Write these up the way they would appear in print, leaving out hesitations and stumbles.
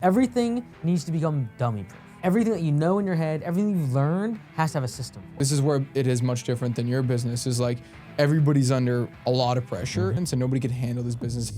Everything needs to become dummy-proof. Everything that you know in your head, everything you've learned has to have a system. This is where it is much different than your business. Is like everybody's under a lot of pressure, and so nobody could handle this business.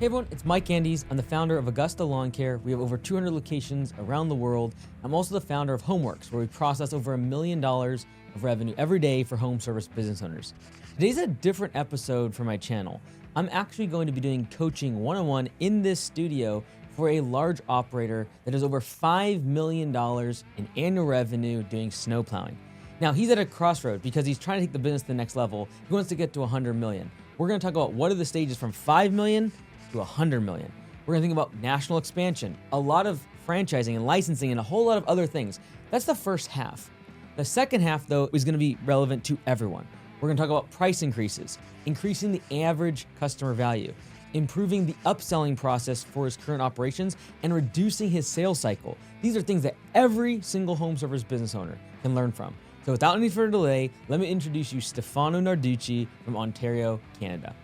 Hey everyone, it's Mike Andes. I'm the founder of Augusta Lawn Care. We have over 200 locations around the world. I'm also the founder of Homeworks, where we process over $1 million of revenue every day for home service business owners. Today's a different episode for my channel. I'm actually going to be doing coaching one-on-one in this studio for a large operator that has over $5 million in annual revenue doing snow plowing. Now he's at a crossroads because he's trying to take the business to the next level. He wants to get to 100 million. We're gonna talk about what are the stages from 5 million to 100 million. We're gonna think about national expansion, a lot of franchising and licensing and a whole lot of other things. That's the first half. The second half though is gonna be relevant to everyone. We're gonna talk about price increases, increasing the average customer value, improving the upselling process for his current operations, and reducing his sales cycle. These are things that every single home service business owner can learn from. So without any further delay, let me introduce you Stefano Narducci from Ontario, Canada.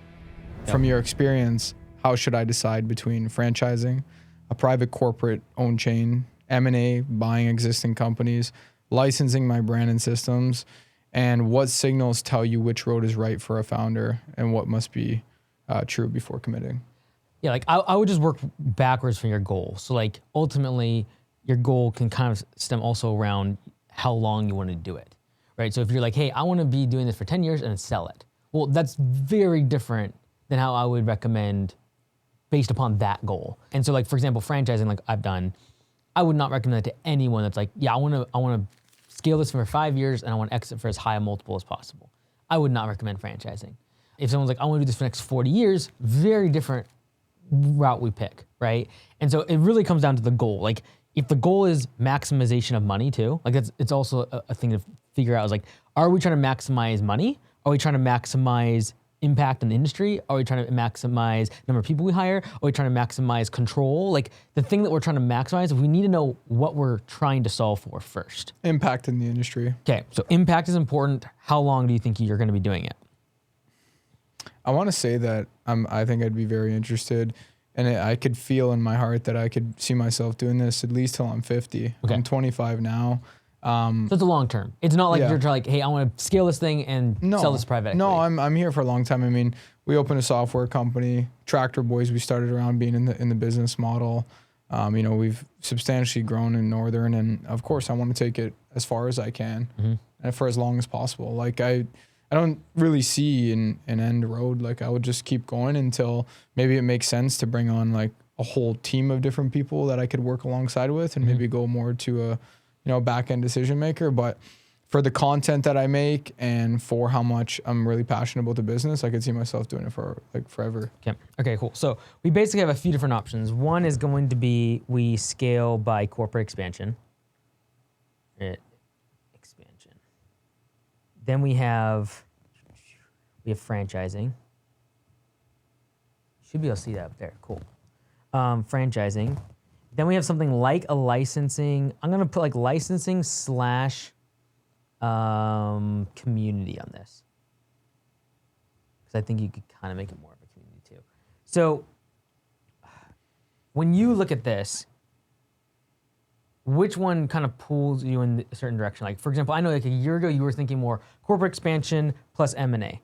From your experience, how should I decide between franchising, a private corporate owned chain, M&A, buying existing companies, licensing my brand and systems, and what signals tell you which road is right for a founder and what must be true before committing? Yeah, like I would just work backwards from your goal. So like ultimately your goal can kind of stem also around how long you want to do it, right? So if you're like, hey, I want to be doing this for 10 years and then sell it. Well, that's very different than how I would recommend based upon that goal. And so like, for example, franchising, like I've done, I would not recommend that to anyone that's like, yeah, I want to scale this for 5 years and I want to exit for as high a multiple as possible. I would not recommend franchising. If someone's like, I want to do this for the next 40 years, very different route we pick, right? And so it really comes down to the goal. Like if the goal is maximization of money too, like it's also a thing to figure out is like, are we trying to maximize money? Are we trying to maximize impact in the industry? Are we trying to maximize number of people we hire? Are we trying to maximize control? Like the thing that we're trying to maximize, we need to know what we're trying to solve for first. Impact in the industry. Okay, so impact is important. How long do you think you're going to be doing it? I want to say that I think I'd be very interested, and I could feel in my heart that I could see myself doing this at least till I'm 50. Okay. I'm 25 now. So it's a long term. It's not like you're trying like, hey, I want to scale this thing and sell this private equity. No, I'm here for a long time. I mean, we opened a software company, Tractor Boys. We started around being in the business model. We've substantially grown in Northern, and of course, I want to take it as far as I can and for as long as possible. Like I don't really see an end road. Like I would just keep going until maybe it makes sense to bring on like a whole team of different people that I could work alongside with and maybe go more to a back end decision maker. But for the content that I make and for how much I'm really passionate about the business, I could see myself doing it for like forever. Okay, cool. So we basically have a few different options. One is going to be we scale by corporate expansion. Then we have franchising. Should be able to see that up there. Cool. Franchising. Then we have something like a licensing. I'm gonna put like licensing / community on this, because I think you could kind of make it more of a community too. So when you look at this, which one kind of pulls you in a certain direction? Like, for example, I know like a year ago you were thinking more corporate expansion plus M&A,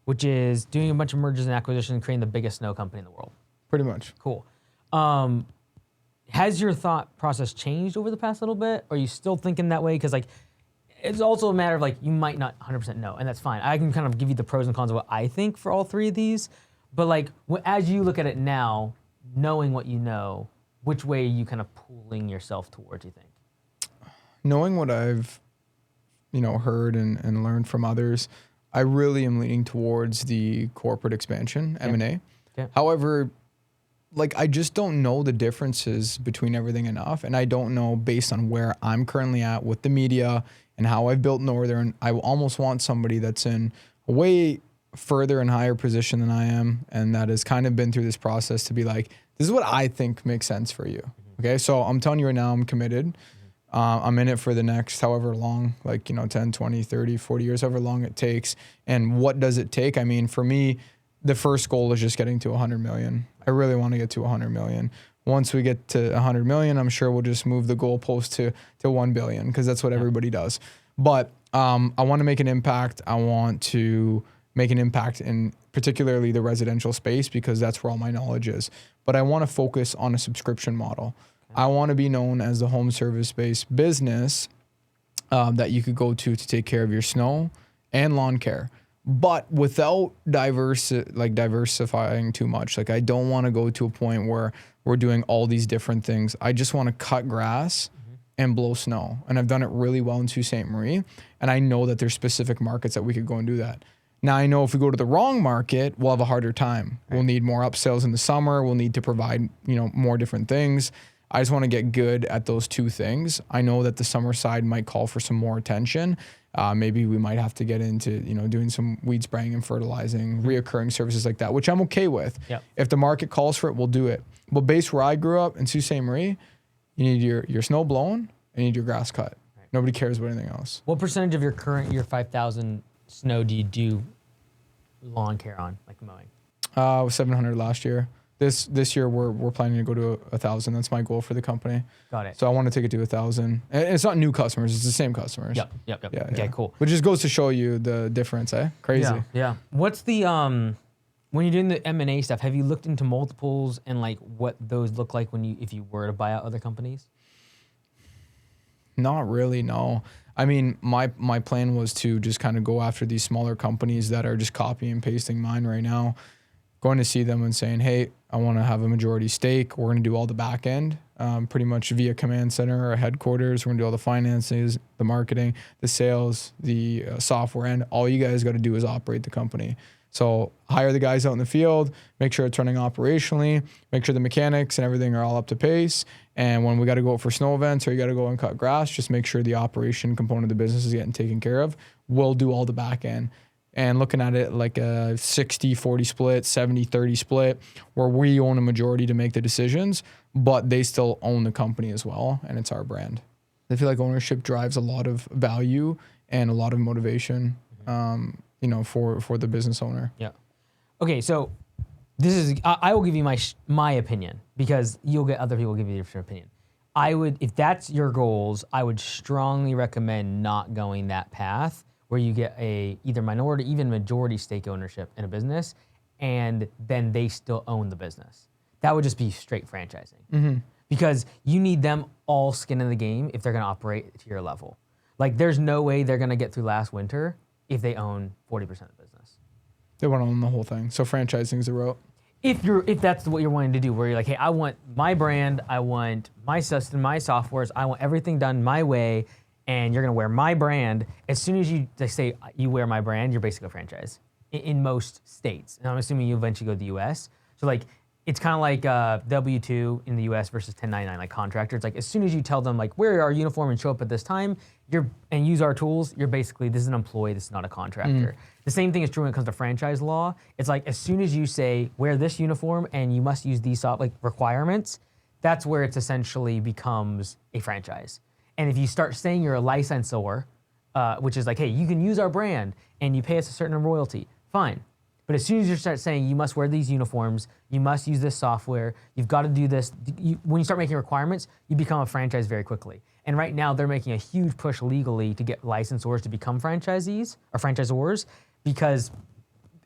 which is doing a bunch of mergers and acquisitions and creating the biggest snow company in the world. Pretty much. Cool. Has your thought process changed over the past little bit? Or are you still thinking that way? Because like, it's also a matter of like, you might not 100% know, and that's fine. I can kind of give you the pros and cons of what I think for all three of these. But like, as you look at it now, knowing what you know, which way are you kind of pulling yourself towards, you think? Knowing what I've, heard and learned from others, I really am leaning towards the corporate expansion, M&A. Okay. However, like I just don't know the differences between everything enough. And I don't know based on where I'm currently at with the media and how I've built Northern. I almost want somebody that's in a way further and higher position than I am, and that has kind of been through this process to be like, this is what I think makes sense for you. Okay, so I'm telling you right now, I'm committed. I'm in it for the next however long, like, 10, 20, 30, 40 years, however long it takes. And what does it take? I mean, for me, the first goal is just getting to 100 million. I really want to get to 100 million. Once we get to 100 million, I'm sure we'll just move the goalpost to 1 billion because that's what everybody does. But I want to make an impact. I want to make an impact in particularly the residential space because that's where all my knowledge is. But I want to focus on a subscription model. I want to be known as the home service-based business that you could go to take care of your snow and lawn care, but without diversifying too much. Like I don't want to go to a point where we're doing all these different things. I just want to cut grass and blow snow. And I've done it really well in Sault Ste. Marie. And I know that there's specific markets that we could go and do that. Now I know if we go to the wrong market, we'll have a harder time. Right. We'll need more upsells in the summer. We'll need to provide, more different things. I just want to get good at those two things. I know that the summer side might call for some more attention. Maybe we might have to get into, doing some weed spraying and fertilizing, reoccurring services like that, which I'm okay with. Yep. If the market calls for it, we'll do it. But based where I grew up in Sault Ste. Marie, you need your snow blown and you need your grass cut. Right. Nobody cares about anything else. What percentage of your current year 5,000 snow do you do lawn care on, like mowing? It was 700 last year. This year we're planning to go to 1,000. That's my goal for the company. Got it. So I want to take it to 1,000. And it's not new customers; it's the same customers. Yep. Yeah, okay, cool. Which just goes to show you the difference, eh? Crazy. Yeah. What's the when you're doing the M&A stuff? Have you looked into multiples and like what those look like if you were to buy out other companies? Not really, no. I mean, my plan was to just kind of go after these smaller companies that are just copying and pasting mine right now. Going to see them and saying, hey, I want to have a majority stake. We're going to do all the back end, pretty much via command center or headquarters. We're going to do all the finances, the marketing, the sales, the software end. All you guys got to do is operate the company. So hire the guys out in the field, make sure it's running operationally, make sure the mechanics and everything are all up to pace. And when we got to go for snow events or you got to go and cut grass, just make sure the operation component of the business is getting taken care of. We'll do all the back end. And looking at it like a 60-40 split, 70-30 split, where we own a majority to make the decisions, but they still own the company as well, and it's our brand. I feel like ownership drives a lot of value and a lot of motivation, for the business owner. Yeah. Okay, so this is I will give you my opinion because you'll get other people give you a different opinion. If that's your goals, I would strongly recommend not going that path, where you get either minority, even majority stake ownership in a business, and then they still own the business. That would just be straight franchising. Because you need them all skin in the game if they're gonna operate to your level. Like there's no way they're gonna get through last winter if they own 40% of the business. They want to own the whole thing. So franchising is the route. If that's what you're wanting to do, where you're like, hey, I want my brand, I want my system, my softwares, I want everything done my way, and you're gonna wear my brand. As soon as you say you wear my brand, you're basically a franchise in most states. And I'm assuming you eventually go to the US. So like, it's kind of like W-2 in the US versus 1099, like contractor. It's like, as soon as you tell them like, wear our uniform and show up at this time, and use our tools, you're basically, this is an employee, this is not a contractor. The same thing is true when it comes to franchise law. It's like, as soon as you say, wear this uniform and you must use these requirements, that's where it essentially becomes a franchise. And if you start saying you're a licensor, which is like, hey, you can use our brand and you pay us a certain royalty, fine. But as soon as you start saying you must wear these uniforms, you must use this software, you've got to do this, when you start making requirements, you become a franchise very quickly. And right now they're making a huge push legally to get licensors to become franchisees or franchisors, because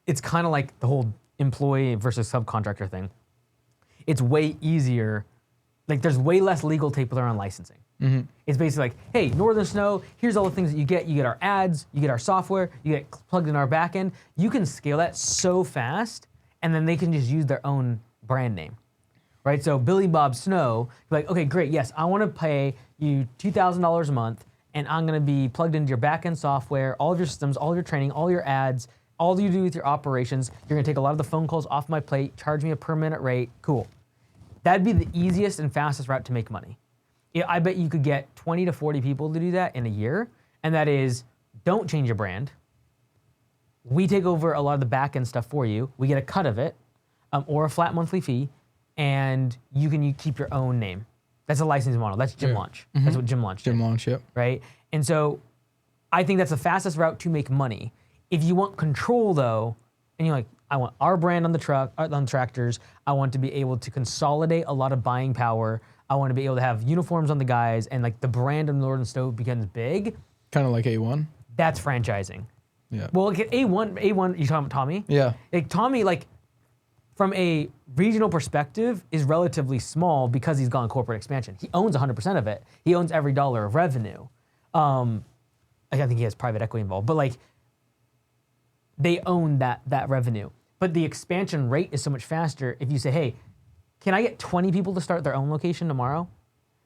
it's kind of like the whole employee versus subcontractor thing. It's way easier. Like there's way less legal tape around licensing. It's basically like, hey, Northern Snow, here's all the things that you get. You get our ads, you get our software, you get plugged in our backend. You can scale that so fast, and then they can just use their own brand name, right? So Billy Bob Snow, like, okay, great, yes, I want to pay you $2,000 a month, and I'm going to be plugged into your backend software, all of your systems, all of your training, all your ads, all you do with your operations. You're going to take a lot of the phone calls off my plate, charge me a per minute rate. Cool. That'd be the easiest and fastest route to make money. I bet you could get 20 to 40 people to do that in a year, and that is, don't change your brand. We take over a lot of the back-end stuff for you. We get a cut of it, or a flat monthly fee, and you keep your own name. That's a licensing model. That's Gym Launch. That's what Gym Launch did. Gym Launch, yep. Right? And so I think that's the fastest route to make money. If you want control, though, and you're like, I want our brand on the truck, on tractors. I want to be able to consolidate a lot of buying power. I want to be able to have uniforms on the guys, and like the brand of Northern Stove becomes big. Kind of like A1. That's franchising. Yeah. Well, like A1, you talking about Tommy? Yeah. Like Tommy, like from a regional perspective, is relatively small because he's gone corporate expansion. He owns 100% of it. He owns every dollar of revenue. I think he has private equity involved, but like they own that revenue. But the expansion rate is so much faster if you say, hey, can I get 20 people to start their own location tomorrow?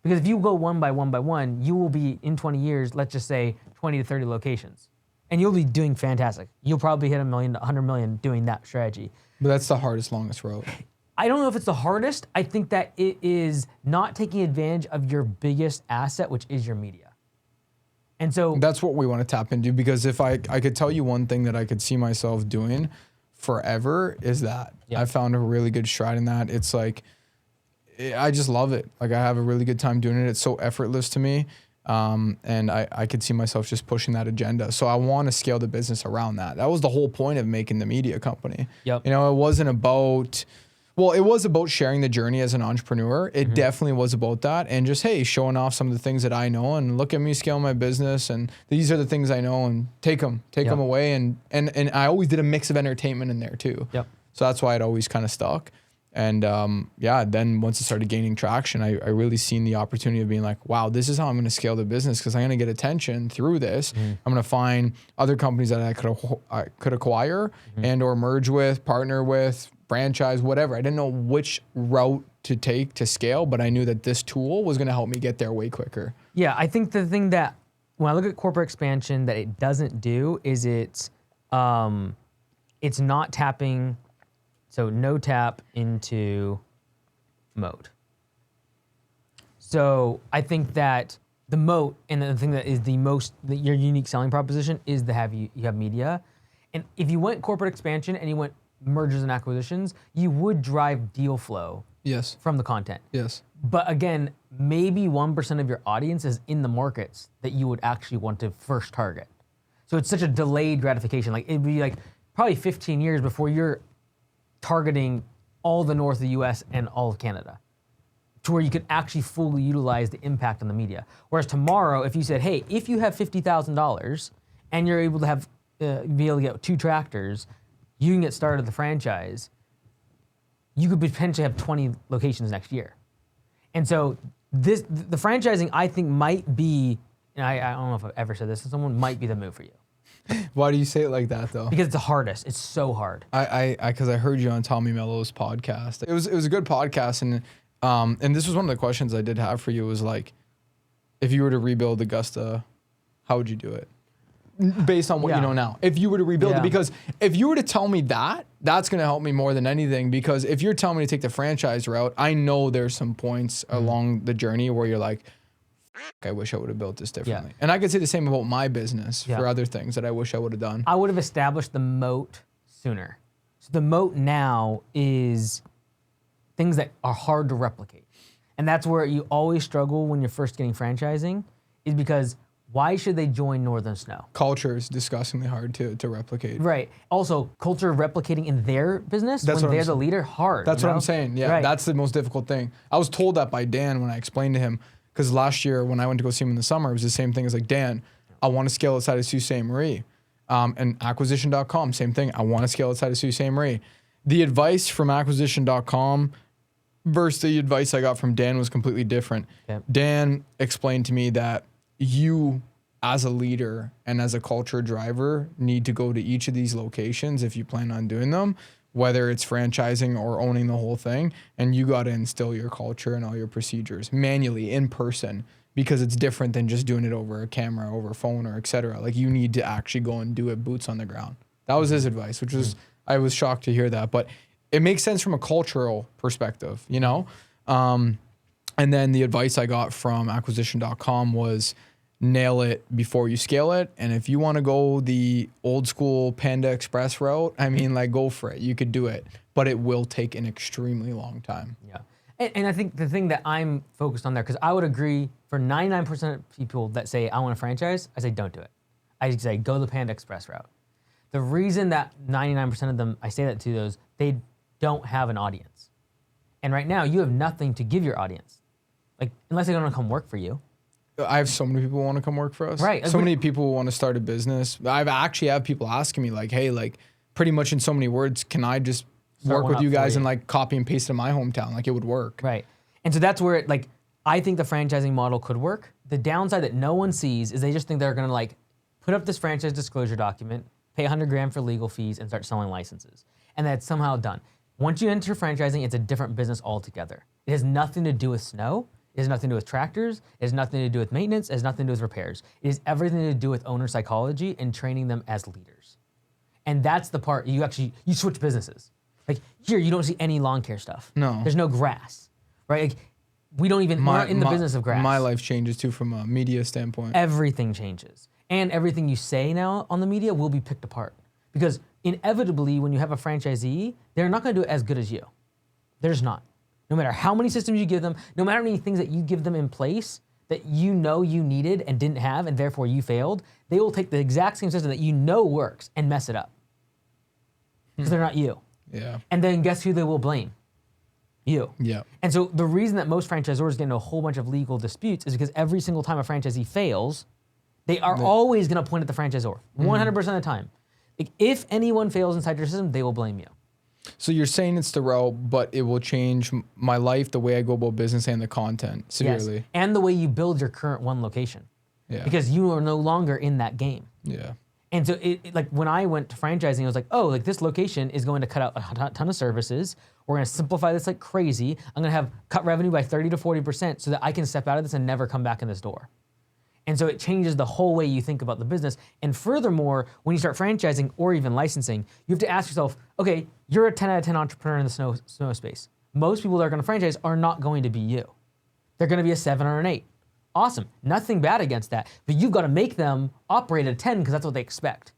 Because if you go one by one, you will be in 20 years, let's just say 20 to 30 locations. And you'll be doing fantastic. You'll probably hit $1 million, $100 million doing that strategy. But that's the hardest, longest road. I don't know if it's the hardest. I think that it is not taking advantage of your biggest asset, which is your media. And so that's what we want to tap into, because if I could tell you one thing that I could see myself doing forever is that. I found a really good stride in that. It's like, I just love it. Like I have a really good time doing it. It's so effortless to me. And I could see myself just pushing that agenda. So I want to scale the business around that. That was the whole point of making the media company. Yep. You know, it wasn't about, well, it was about sharing the journey as an entrepreneur. It definitely was about that. And just, hey, showing off some of the things that I know and look at me scale my business. And these are the things I know, and take them away. And I always did a mix of entertainment in there too. Yep. So that's why it always kind of stuck. And then once it started gaining traction, I really seen the opportunity of being like, wow, this is how I'm going to scale the business, because I'm going to get attention through this. I'm going to find other companies that I could acquire and or merge with, partner with, franchise, whatever. I didn't know which route to take to scale, but I knew that this tool was going to help me get there way quicker. Yeah, I think the thing that when I look at corporate expansion that it doesn't do is it's not tapping. So no tap into Moat. So I think that the Moat, and the thing that is your unique selling proposition is you have media. And if you went corporate expansion and you went mergers and acquisitions, you would drive deal flow from the content. Yes. But again, maybe 1% of your audience is in the markets that you would actually want to first target. So it's such a delayed gratification. Like it'd be like probably 15 years before you're targeting all the north of the US and all of Canada, to where you could actually fully utilize the impact on the media. Whereas tomorrow, if you said, hey, if you have $50,000 and you're able to have be able to get 2 tractors, you can get started the franchise, you could potentially have 20 locations next year. And so the franchising, I think, might be, and I don't know if I've ever said this to someone, might be the move for you. Why do you say it like that though? Because it's the hardest. It's so hard. Because I heard you on Tommy Mello's podcast. It was a good podcast, and this was one of the questions I did have for you. Was like, if you were to rebuild Augusta, how would you do it? Based on what you know now. If you were to rebuild it, because if you were to tell me that, that's going to help me more than anything. Because if you're telling me to take the franchise route, I know there's some points along the journey where you're like, I wish I would have built this differently. And I could say the same about my business for other things that I wish I would have done. I would have established the Moat sooner. So the Moat now is things that are hard to replicate. And that's where you always struggle when you're first getting franchising, is because why should they join Northern Snow? Culture is disgustingly hard to replicate. Right. Also, culture replicating in their business, that's when they're the leader, hard. That's what I'm saying. Yeah, that's the most difficult thing. I was told that by Dan when I explained to him, because last year when I went to go see him in the summer, it was the same thing as like, Dan, I want to scale outside of Sault Ste. Marie. And acquisition.com, same thing. I want to scale outside of Sault Ste. Marie. The advice from acquisition.com versus the advice I got from Dan was completely different. Yep. Dan explained to me that you, as a leader and as a culture driver, need to go to each of these locations if you plan on doing them, whether it's franchising or owning the whole thing, and you got to instill your culture and all your procedures manually in person, because it's different than just doing it over a camera, over a phone, or et cetera. Like, you need to actually go and do it boots on the ground. That was his advice, which was, I was shocked to hear that, but it makes sense from a cultural perspective, you know? And then the advice I got from acquisition.com was nail it before you scale it. And if you want to go the old school Panda Express route, I mean, like, go for it. You could do it, but it will take an extremely long time. Yeah. And I think the thing that I'm focused on there, because I would agree for 99% of people that say, I want a franchise, I say, don't do it. I say, go the Panda Express route. The reason that 99% of them, I say that to those, they don't have an audience. And right now, you have nothing to give your audience. Like, unless they don't want to come work for you. I have so many people who want to come work for us. Right. So many people who want to start a business. I've actually have people asking me like, hey, like pretty much in so many words, can I just work with you guys and like copy and paste it in my hometown? Like it would work. Right. And so that's where it, like, I think the franchising model could work. The downside that no one sees is they just think they're going to like put up this franchise disclosure document, pay $100,000 for legal fees, and start selling licenses. And that's somehow done. Once you enter franchising, it's a different business altogether. It has nothing to do with snow. It has nothing to do with tractors. It has nothing to do with maintenance. It has nothing to do with repairs. It has everything to do with owner psychology and training them as leaders. And that's the part you switch businesses. Like here, you don't see any lawn care stuff. No. There's no grass, right? Like, we're not in the business of grass. My life changes too from a media standpoint. Everything changes. And everything you say now on the media will be picked apart. Because inevitably, when you have a franchisee, they're not gonna do it as good as you. They're just not. No matter how many systems you give them, no matter how many things that you give them in place that you know you needed and didn't have and therefore you failed, they will take the exact same system that you know works and mess it up. Because they're not you. Yeah. And then guess who they will blame? You. Yeah. And so the reason that most franchisors get into a whole bunch of legal disputes is because every single time a franchisee fails, they are always gonna point at the franchisor, 100% of the time. Like, if anyone fails inside your system, they will blame you. So you're saying it's the route, but it will change my life, the way I go about business and the content severely. Yes. And the way you build your current one location. Yeah. Because you are no longer in that game. Yeah. And so like when I went to franchising, I was like, oh, like this location is going to cut out a ton of services. We're gonna simplify this like crazy. I'm gonna have cut revenue by 30 to 40% so that I can step out of this and never come back in this door. And so it changes the whole way you think about the business. And furthermore, when you start franchising or even licensing, you have to ask yourself, okay, you're a 10 out of 10 entrepreneur in the snow space. Most people that are gonna franchise are not going to be you. They're gonna be a 7 or an 8. Awesome, nothing bad against that, but you've gotta make them operate at a 10 because that's what they expect.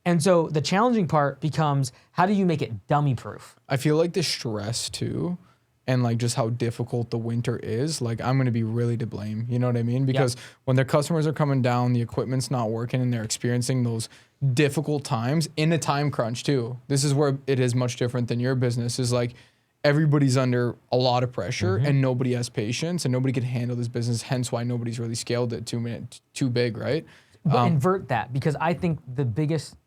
And so the challenging part becomes, how do you make it dummy proof? I feel like the stress too, and like just how difficult the winter is, like I'm gonna be really to blame. You know what I mean? Because when their customers are coming down, the equipment's not working and they're experiencing those difficult times in a time crunch too. This is where it is much different than your business, is like everybody's under a lot of pressure and nobody has patience and nobody can handle this business, hence why nobody's really scaled it too big, right? But invert that, because I think the biggest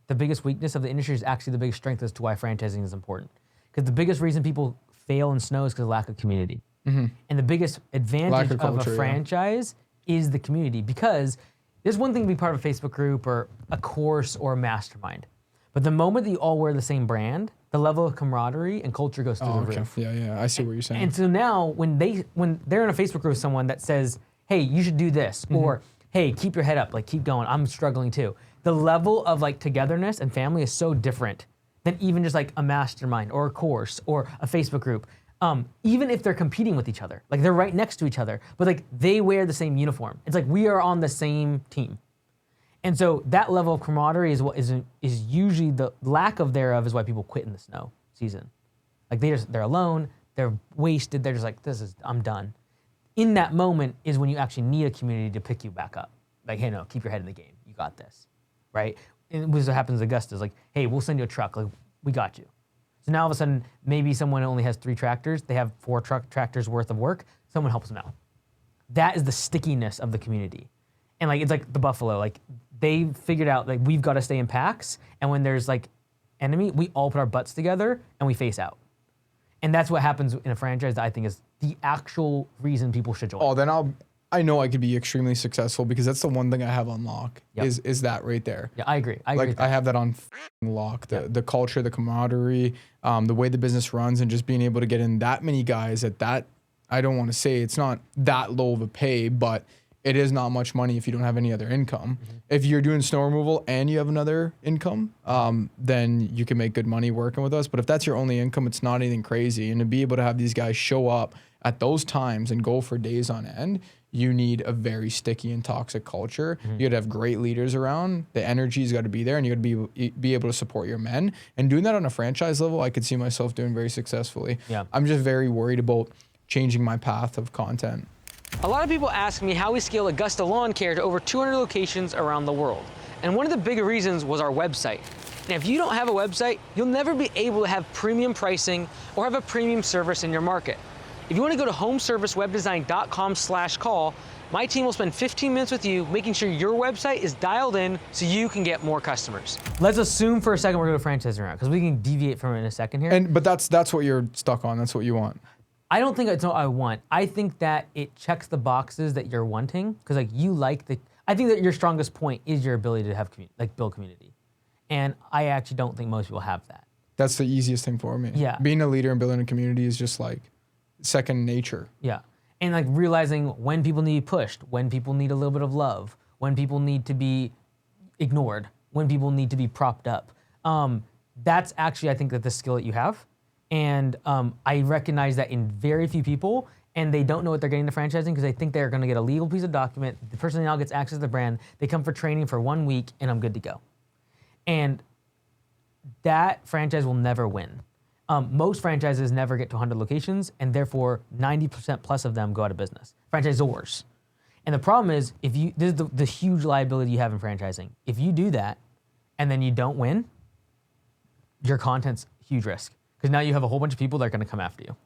weakness of the industry is actually the biggest strength as to why franchising is important. Because the biggest reason people fail in snow is because of lack of community. And the biggest advantage of a franchise is the community, because there's one thing to be part of a Facebook group or a course or a mastermind. But the moment that you all wear the same brand, the level of camaraderie and culture goes through the roof. Yeah, I see what you're saying. And so now when they're in a Facebook group with someone that says, hey, you should do this, or hey, keep your head up, like keep going, I'm struggling too. The level of like togetherness and family is so different than even just like a mastermind or a course or a Facebook group. Even if they're competing with each other, like they're right next to each other, but like they wear the same uniform. It's like we are on the same team. And so that level of camaraderie is what is usually, the lack of thereof is why people quit in the snow season. Like they're alone, they're wasted, they're just like, I'm done. In that moment is when you actually need a community to pick you back up. Like, hey, no, keep your head in the game. You got this, right? And it was what happens at Augusta. Is like, hey, we'll send you a truck. Like, we got you. So now all of a sudden, maybe someone only has 3 tractors. They have 4 tractors worth of work. Someone helps them out. That is the stickiness of the community. And like, it's like the buffalo. Like, they figured out like we've got to stay in packs. And when there's like enemy, we all put our butts together and we face out. And that's what happens in a franchise that I think is the actual reason people should join. Oh, then I know I could be extremely successful, because that's the one thing I have on lock is that right there. Yeah, I agree. I have that on lock. The culture, the camaraderie, the way the business runs, and just being able to get in that many guys at that. I don't want to say it's not that low of a pay, but it is not much money if you don't have any other income. If you're doing snow removal and you have another income, then you can make good money working with us. But if that's your only income, it's not anything crazy. And to be able to have these guys show up at those times and go for days on end, you need a very sticky and toxic culture. You gotta have great leaders around. The energy's got to be there, and you got to be able to support your men. And doing that on a franchise level, I could see myself doing very successfully. Yeah. I'm just very worried about changing my path of content. A lot of people ask me how we scale Augusta Lawn Care to over 200 locations around the world. And one of the big reasons was our website. Now, if you don't have a website, you'll never be able to have premium pricing or have a premium service in your market. If you want to go to homeservicewebdesign.com/call, my team will spend 15 minutes with you making sure your website is dialed in so you can get more customers. Let's assume for a second we're going to franchising around, because we can deviate from it in a second here. But that's what you're stuck on. That's what you want. I don't think it's what I want. I think that it checks the boxes that you're wanting, because like I think that your strongest point is your ability to have build community. And I actually don't think most people have that. That's the easiest thing for me. Yeah. Being a leader and building a community is just like second nature. Yeah. And like realizing when people need pushed, when people need a little bit of love, when people need to be ignored, when people need to be propped up. That's actually, I think, that the skill that you have. And I recognize that in very few people, and they don't know what they're getting into franchising because they think they're going to get a legal piece of document. The person now gets access to the brand. They come for training for 1 week, and I'm good to go. And that franchise will never win. Most franchises never get to 100 locations, and therefore 90% plus of them go out of business. Franchisors. And the problem is, this is the huge liability you have in franchising. If you do that, and then you don't win, your content's huge risk. Because now you have a whole bunch of people that are going to come after you.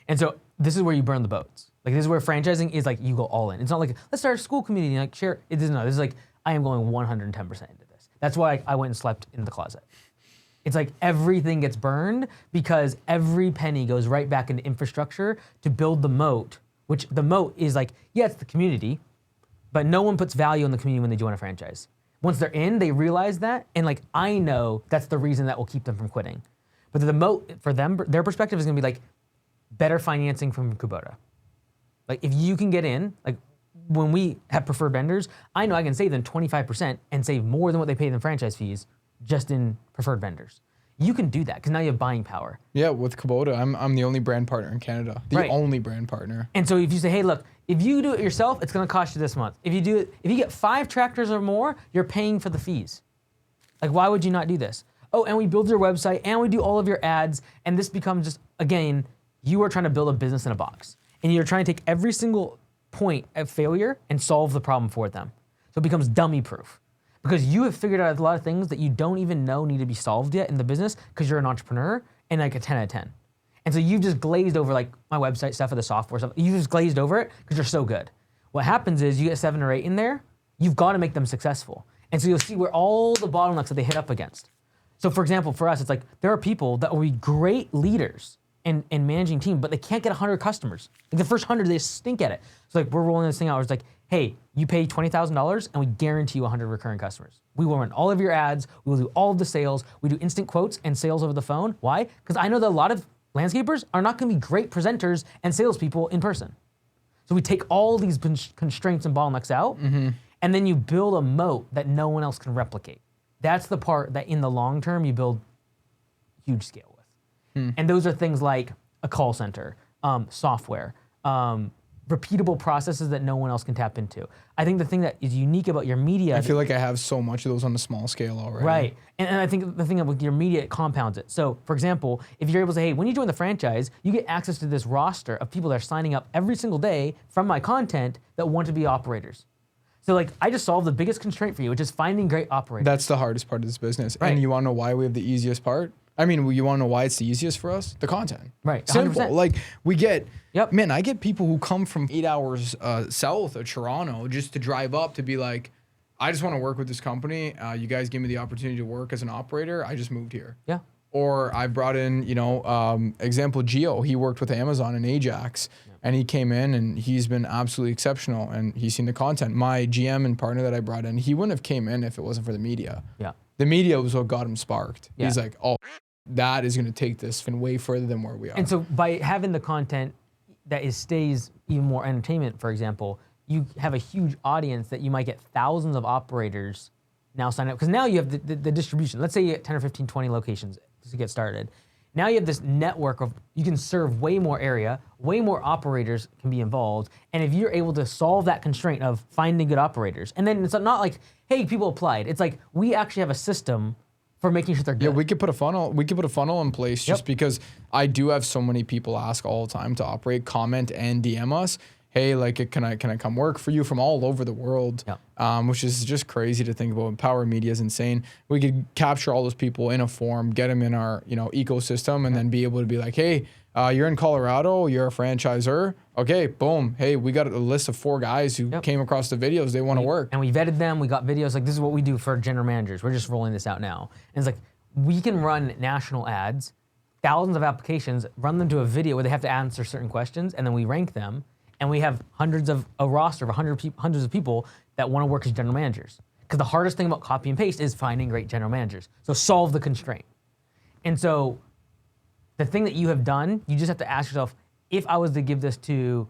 And so this is where you burn the boats. Like, this is where franchising is like you go all in. It's not like, let's start a school community and like share. It isn't. No, this is like, I am going 110% into this. That's why I went and slept in the closet. It's like everything gets burned because every penny goes right back into infrastructure to build the moat, which the moat is like, yeah, it's the community, but no one puts value in the community when they join a franchise. Once they're in, they realize that. And like, I know that's the reason that will keep them from quitting. But the moat for them, their perspective is gonna be like better financing from Kubota. Like if you can get in, like when we have preferred vendors, I know I can save them 25% and save more than what they pay in franchise fees just in preferred vendors. You can do that because now you have buying power. Yeah, with Kubota, I'm the only brand partner in Canada. The only brand partner. And so if you say, hey, look, if you do it yourself, it's gonna cost you this month. If you get 5 tractors or more, you're paying for the fees. Like, why would you not do this? Oh, and we build your website, and we do all of your ads, and this becomes just, again, you are trying to build a business in a box. And you're trying to take every single point of failure and solve the problem for them. So it becomes dummy-proof. Because you have figured out a lot of things that you don't even know need to be solved yet in the business because you're an entrepreneur and like a 10 out of 10. And so you've just glazed over like my website stuff or the software stuff. You just glazed over it because you're so good. What happens is you get 7 or 8 in there, you've got to make them successful. And so you'll see where all the bottlenecks that they hit up against. So for example, for us, it's like there are people that will be great leaders and managing team, but they can't get 100 customers. Like the first 100, they stink at it. So like we're rolling this thing out. It's like, hey, you pay $20,000 and we guarantee you 100 recurring customers. We will run all of your ads. We will do all of the sales. We do instant quotes and sales over the phone. Why? Because I know that a lot of landscapers are not going to be great presenters and salespeople in person. So we take all these constraints and bottlenecks out, and then you build a moat that no one else can replicate. That's the part that in the long term you build huge scale with. And those are things like a call center, software, repeatable processes that no one else can tap into. I think the thing that is unique about your media— I feel like I have so much of those on a small scale already. Right, and I think the thing with your media, it compounds it. So for example, if you're able to say, hey, when you join the franchise, you get access to this roster of people that are signing up every single day from my content that want to be operators. So like, I just solved the biggest constraint for you, which is finding great operators. That's the hardest part of this business. Right. And you want to know why we have the easiest part? I mean, you want to know why it's the easiest for us? The content. Right, 100%. Simple. Like, we get, man, I get people who come from 8 hours south of Toronto just to drive up to be like, I just want to work with this company. You guys give me the opportunity to work as an operator. I just moved here. Yeah. Or I brought in, example, Gio. He worked with Amazon in Ajax, and he came in and he's been absolutely exceptional, and he's seen the content. My GM and partner that I brought in, he wouldn't have came in if it wasn't for the media. Yeah. The media was what got him sparked. Yeah. He's like, oh, that is going to take this way further than where we are. And so by having the content that stays even more entertainment, for example, you have a huge audience that you might get thousands of operators now sign up. Because now you have the distribution. Let's say you get 10 or 15, 20 locations to get started. Now you have this network of, you can serve way more area, way more operators can be involved. And if you're able to solve that constraint of finding good operators, and then it's not like, hey, people applied. It's like, we actually have a system for making sure they're good. Yeah, we could put a funnel. We could put a funnel in place just because I do have so many people ask all the time to operate, comment, and DM us. hey, like, can I come work for you from all over the world? Yeah. Which is just crazy to think about. Power media is insane. We could capture all those people in a form, get them in our, ecosystem, and then be able to be like, hey, you're in Colorado, you're a franchisor. Okay, boom. Hey, we got a list of 4 guys who came across the videos. They want to work. And we vetted them. We got videos. Like, this is what we do for general managers. We're just rolling this out now. And it's like, we can run national ads, thousands of applications, run them to a video where they have to answer certain questions, and then we rank them. And we have a roster of hundreds of people that want to work as general managers. Because the hardest thing about copy and paste is finding great general managers. So solve the constraint. And so the thing that you have done, you just have to ask yourself, if I was to give this to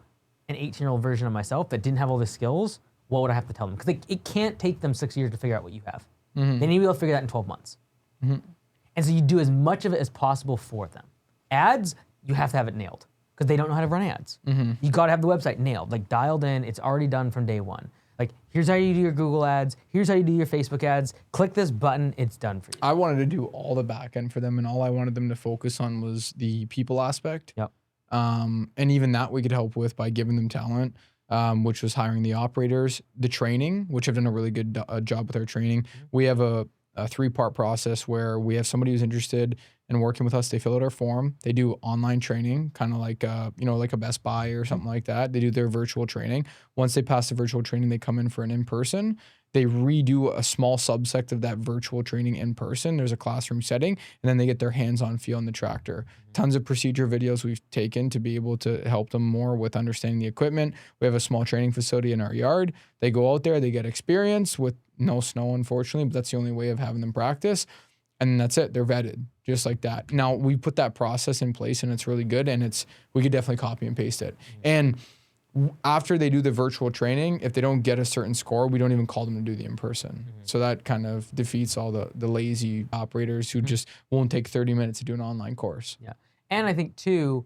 an 18-year-old version of myself that didn't have all the skills, what would I have to tell them? Because it can't take them 6 years to figure out what you have. They need to be able to figure that in 12 months. And so you do as much of it as possible for them. Ads, you have to have it nailed because they don't know how to run ads. You got to have the website nailed, like dialed in. It's already done from day one. Like, here's how you do your Google ads. Here's how you do your Facebook ads. Click this button. It's done for you. I wanted to do all the back end for them, and all I wanted them to focus on was the people aspect. Yep. And even that we could help with by giving them talent, which was hiring the operators, the training, which I've done a really good job with our training. We have a 3-part process where we have somebody who's interested in working with us. They fill out our form. They do online training, kind of like like a Best Buy or something like that. They do their virtual training. Once they pass the virtual training, they come in for an in-person. They redo a small subset of that virtual training in person. There's a classroom setting, and then they get their hands-on feel in the tractor. Tons of procedure videos we've taken to be able to help them more with understanding the equipment. We have a small training facility in our yard. They go out there, they get experience with no snow, unfortunately, but that's the only way of having them practice. And that's it. They're vetted just like that. Now we put that process in place, and it's really good. And we could definitely copy and paste it. And after they do the virtual training, if they don't get a certain score, we don't even call them to do the in-person. So that kind of defeats all the lazy operators who just won't take 30 minutes to do an online course. Yeah. And I think too,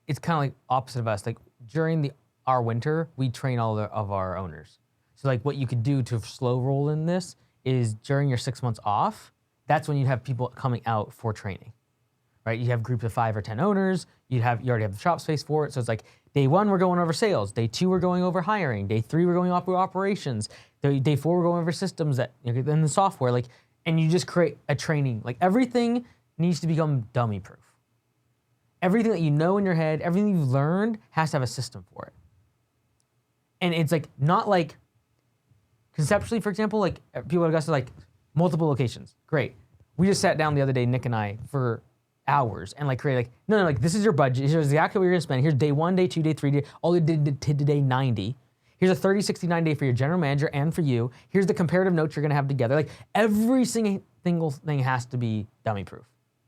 it's kind of like opposite of us. Like during our winter, we train all of our owners. So like what you could do to slow roll in this is during your 6 months off, that's when you have people coming out for training, right? You have groups of 5 or 10 owners. You already have the shop space for it. So it's like day 1, we're going over sales. Day 2, we're going over hiring. Day 3, we're going over operations. Day 4, we're going over systems then the software. Like, and you just create a training. Like everything needs to become dummy proof. Everything that you know in your head, everything you've learned has to have a system for it. And it's like not like conceptually, for example, like people at Augusta, like multiple locations. Great. We just sat down the other day, Nick and I, for hours and like create like, no, like this is your budget. Here's exactly what you're gonna spend. Here's day 1, day 2, day 3, all you did to day 90. Here's a 30, 60, 90 day for your general manager and for you. Here's the comparative notes you're gonna have together. Like every single thing has to be dummy proof.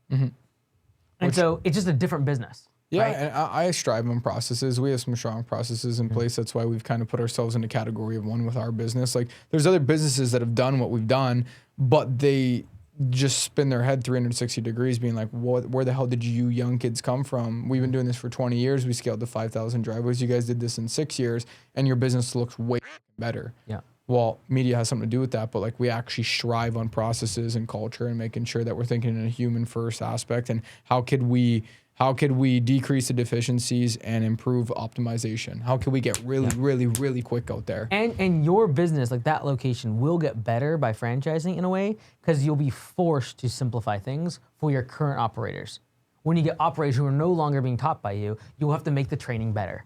And so it's just a different business. Yeah, right? and I strive on processes. We have some strong processes in place. That's why we've kind of put ourselves in a category of one with our business. Like there's other businesses that have done what we've done, but they just spin their head 360 degrees being like, where the hell did you young kids come from? We've been doing this for 20 years. We scaled to 5,000 driveways. You guys did this in 6 years, and your business looks way better. Yeah. Well, media has something to do with that, but like we actually strive on processes and culture and making sure that we're thinking in a human first aspect, and how could we decrease the deficiencies and improve optimization? How can we get really quick out there? And your business, like that location, will get better by franchising in a way because you'll be forced to simplify things for your current operators. When you get operators who are no longer being taught by you, you'll have to make the training better.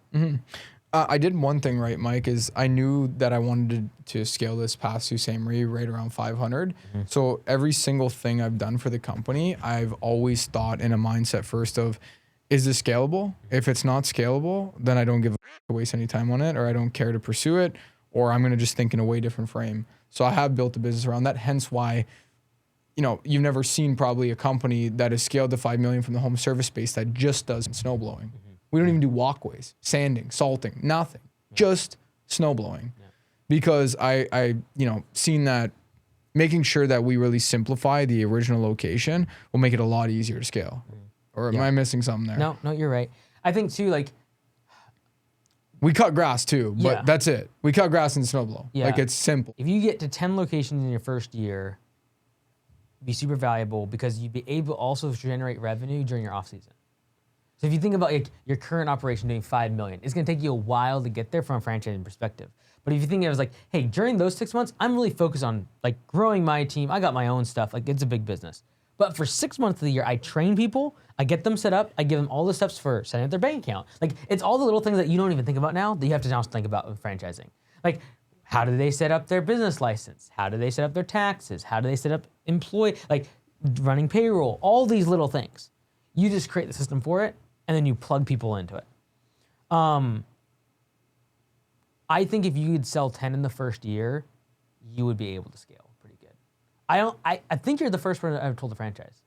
I did one thing right, Mike, is I knew that I wanted to scale this past Sault Marie right around 500. So every single thing I've done for the company, I've always thought in a mindset first of, is this scalable? If it's not scalable, then I don't give a to waste any time on it, or I don't care to pursue it, or I'm going to just think in a way different frame. So I have built a business around that, hence why, you've never seen probably a company that is scaled to 5 million from the home service space that just does snow blowing. We don't even do walkways, sanding, salting, nothing, just snow blowing. Because I seen that making sure that we really simplify the original location will make it a lot easier to scale. Or am I missing something there? No, you're right. I think too, like, we cut grass too, but that's it. We cut grass and snow blow. Yeah. Like it's simple. If you get to 10 locations in your first year, be super valuable because you'd be able also to generate revenue during your off season. So if you think about like your current operation doing 5 million, it's gonna take you a while to get there from a franchising perspective. But if you think it was like, hey, during those 6 months, I'm really focused on like growing my team. I got my own stuff. Like it's a big business. But for 6 months of the year, I train people. I get them set up. I give them all the steps for setting up their bank account. Like it's all the little things that you don't even think about now that you have to now think about with franchising. Like how do they set up their business license? How do they set up their taxes? How do they set up like running payroll? All these little things. You just create the system for it, and then you plug people into it. I think if you could sell 10 in the first year, you would be able to scale pretty good. I think you're the first person I've ever told a franchise.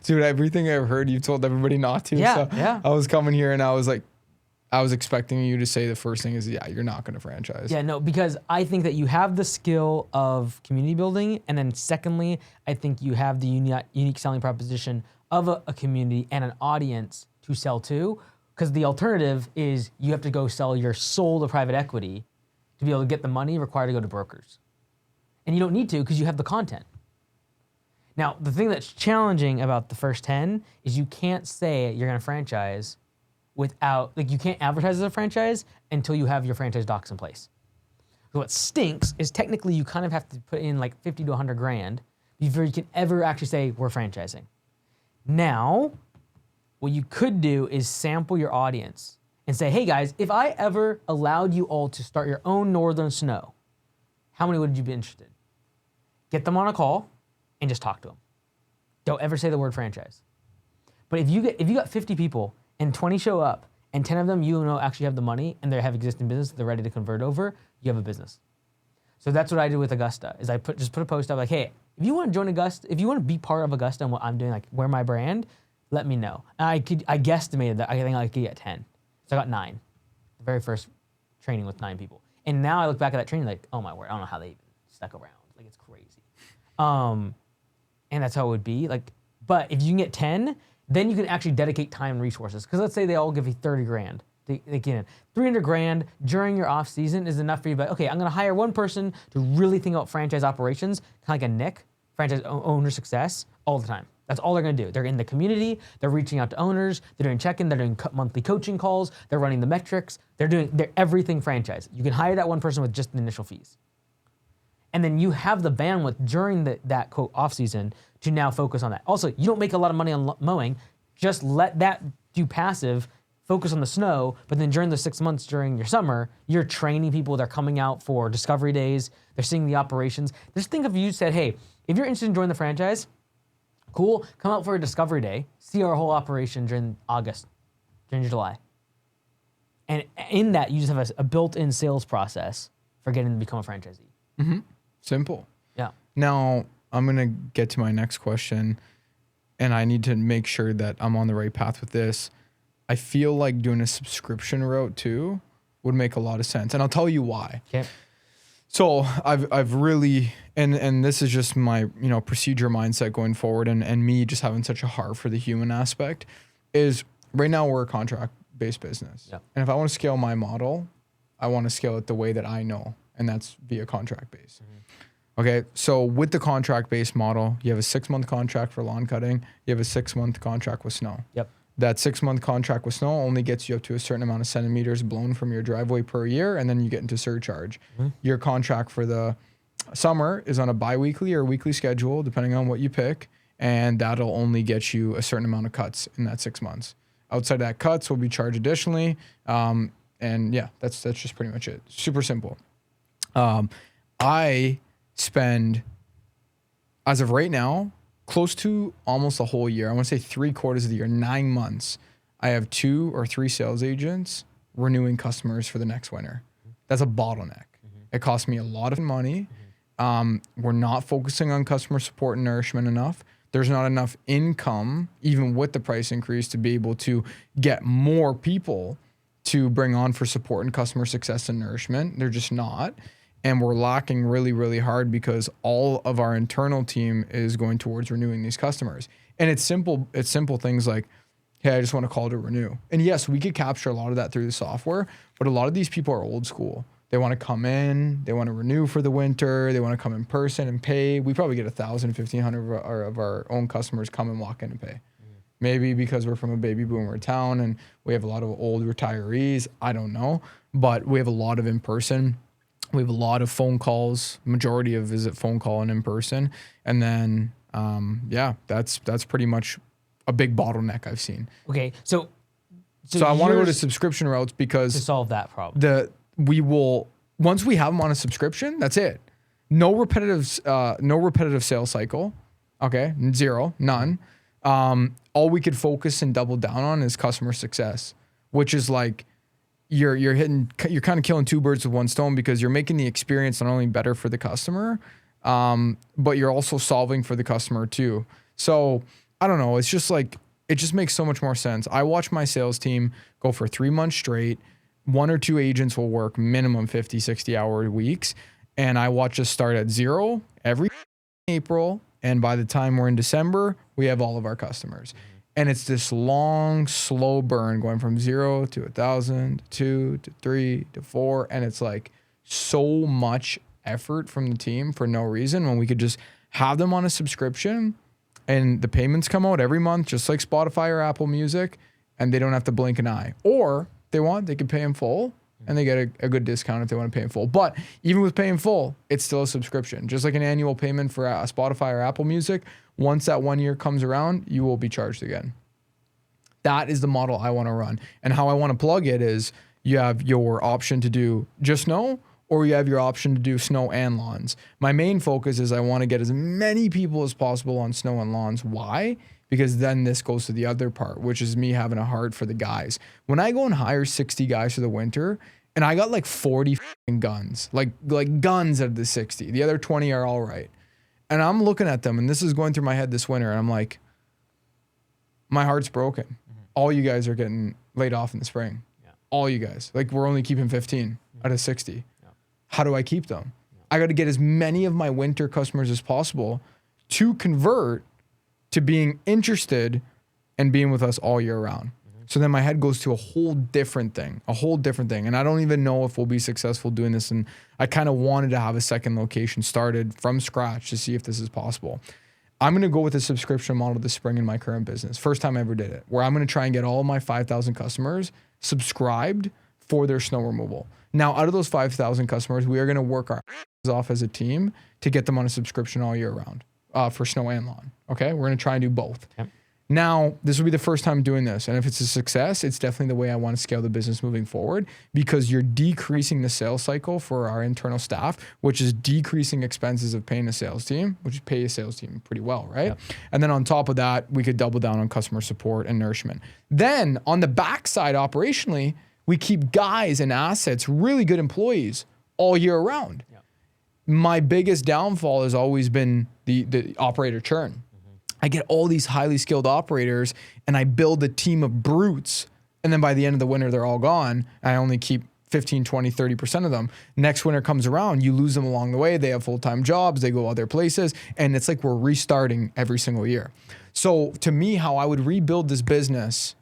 Dude, everything I've heard, you've told everybody not to. Yeah, so yeah. I was coming here and I was like, I was expecting you to say the first thing is, yeah, you're not going to franchise. Yeah, no, because I think that you have the skill of community building, and then secondly, I think you have the unique selling proposition of a community and an audience to sell to, because the alternative is you have to go sell your soul to private equity to be able to get the money required to go to brokers. And you don't need to because you have the content. Now, the thing that's challenging about the first 10 is you can't say you're gonna franchise without, like you can't advertise as a franchise until you have your franchise docs in place. So what stinks is technically you kind of have to put in like 50 to 100 grand before you can ever actually say we're franchising. Now, what you could do is sample your audience and say, hey guys, if I ever allowed you all to start your own Northern Snow, how many would you be interested? Get them on a call and just talk to them. Don't ever say the word franchise. But if you got 50 people and 20 show up and 10 of them you know actually have the money and they have existing business, they're ready to convert over, you have a business. So that's what I did with Augusta, is I just put a post up like, hey, if you want to join Augusta, if you want to be part of Augusta and what I'm doing, like wear my brand, let me know. And I guesstimated that I think I could get 10. So I got 9. The very first training with 9 people. And now I look back at that training like, oh my word, I don't know how they even stuck around. Like it's crazy. And that's how it would be. Like, but if you can get 10, then you can actually dedicate time and resources. Because let's say they all give you 30 grand. They get in. 300 grand during your off season is enough for you. But okay, I'm gonna hire one person to really think about franchise operations, kind of like a Nick, franchise owner success, all the time. That's all they're gonna do. They're in the community, they're reaching out to owners, they're doing check-in, they're doing monthly coaching calls, they're running the metrics, they're everything franchise. You can hire that one person with just the initial fees. And then you have the bandwidth during that quote off season to now focus on that. Also, you don't make a lot of money on mowing, just let that do passive, focus on the snow, but then during the 6 months during your summer, you're training people, they're coming out for discovery days, they're seeing the operations. Just think if you said, hey, if you're interested in joining the franchise, cool, come out for a discovery day, see our whole operation during August, during July. And in that, you just have a built-in sales process for getting to become a franchisee. Mm-hmm. Simple. Yeah. Now, I'm going to get to my next question, and I need to make sure that I'm on the right path with this. I feel like doing a subscription route too would make a lot of sense, and I'll tell you why. Okay. So I've really, and this is just my, procedure mindset going forward, and me just having such a heart for the human aspect, is right now we're a contract-based business. Yeah. And if I want to scale my model, I want to scale it the way that I know, and that's via contract-based. Mm-hmm. Okay, so with the contract-based model, you have a 6-month contract for lawn cutting, you have a 6-month contract with snow. Yep. That 6-month contract with snow only gets you up to a certain amount of centimeters blown from your driveway per year, and then you get into surcharge. Mm-hmm. Your contract for the summer is on a bi-weekly or weekly schedule, depending on what you pick, and that'll only get you a certain amount of cuts in that 6 months. Outside that, cuts will be charged additionally, and yeah, that's just pretty much it. Super simple. I spend, as of right now, close to almost a whole year. I want to say 3/4 of the year, 9 months. I have 2 or 3 sales agents renewing customers for the next winter. That's a bottleneck. Mm-hmm. It costs me a lot of money. Mm-hmm. We're not focusing on customer support and nourishment enough. There's not enough income, even with the price increase, to be able to get more people to bring on for support and customer success and nourishment. They're just not. And we're lacking really, really hard because all of our internal team is going towards renewing these customers. And it's simple things like, hey, I just want to call to renew. And yes, we could capture a lot of that through the software, but a lot of these people are old school. They want to come in, they want to renew for the winter, they want to come in person and pay. We probably get 1,000, 1,500 of our own customers come and walk in and pay. Maybe because we're from a baby boomer town and we have a lot of old retirees. I don't know. But we have a lot of in-person. We have a lot of phone calls. Majority of visit phone call and in-person. And then, that's pretty much a big bottleneck I've seen. Okay, so I want to go to subscription routes because to solve that problem. Once we have them on a subscription, that's it. No repetitive sales cycle. Okay, zero, none. All we could focus and double down on is customer success, which is like you're kind of killing two birds with one stone because you're making the experience not only better for the customer, but you're also solving for the customer too. So I don't know. It's just like, it just makes so much more sense. I watch my sales team go for 3 months straight. 1 or 2 agents will work minimum 50, 60 hour weeks. And I watch us start at 0 every April. And by the time we're in December, we have all of our customers. And it's this long, slow burn going from 0 to 1,000, to 2 to 3 to 4. And it's like so much effort from the team for no reason when we could just have them on a subscription and the payments come out every month, just like Spotify or Apple Music, and they don't have to blink an eye. Or if they want, they can pay in full and they get a good discount if they want to pay in full. But even with paying full, it's still a subscription. Just like an annual payment for Spotify or Apple Music, once that 1 year comes around, you will be charged again. That is the model I want to run. And how I want to plug it is you have your option to do just snow, or you have your option to do snow and lawns. My main focus is I want to get as many people as possible on snow and lawns. Why? Because then this goes to the other part, which is me having a heart for the guys. When I go and hire 60 guys for the winter, and I got like 40 guns, like guns out of the 60. The other 20 are all right. And I'm looking at them, and this is going through my head this winter, and I'm like, my heart's broken. Mm-hmm. All you guys are getting laid off in the spring. Yeah. All you guys. Like, we're only keeping 15 out of 60. How do I keep them? I got to get as many of my winter customers as possible to convert to being interested and being with us all year round. Mm-hmm. So then my head goes to a whole different thing. And I don't even know if we'll be successful doing this. And I kind of wanted to have a second location started from scratch to see if this is possible. I'm going to go with a subscription model this spring in my current business. First time I ever did it, where I'm going to try and get all of my 5,000 customers subscribed for their snow removal. Now, out of those 5,000 customers, we are going to work our asses off as a team to get them on a subscription all year round for snow and lawn. Okay, we're going to try and do both. Yep. Now, this will be the first time doing this. And if it's a success, it's definitely the way I want to scale the business moving forward, because you're decreasing the sales cycle for our internal staff, which is decreasing expenses of paying a sales team, which is pay a sales team pretty well, right? Yep. And then on top of that, we could double down on customer support and nourishment. Then on the backside, operationally, we keep guys and assets, really good employees all year round. Yep. My biggest downfall has always been the operator churn. Mm-hmm. I get all these highly skilled operators and I build a team of brutes. And then by the end of the winter, they're all gone. I only keep 15, 20, 30% of them. Next winter comes around, you lose them along the way. They have full-time jobs, they go other places. And it's like we're restarting every single year. So to me, how I would rebuild this business,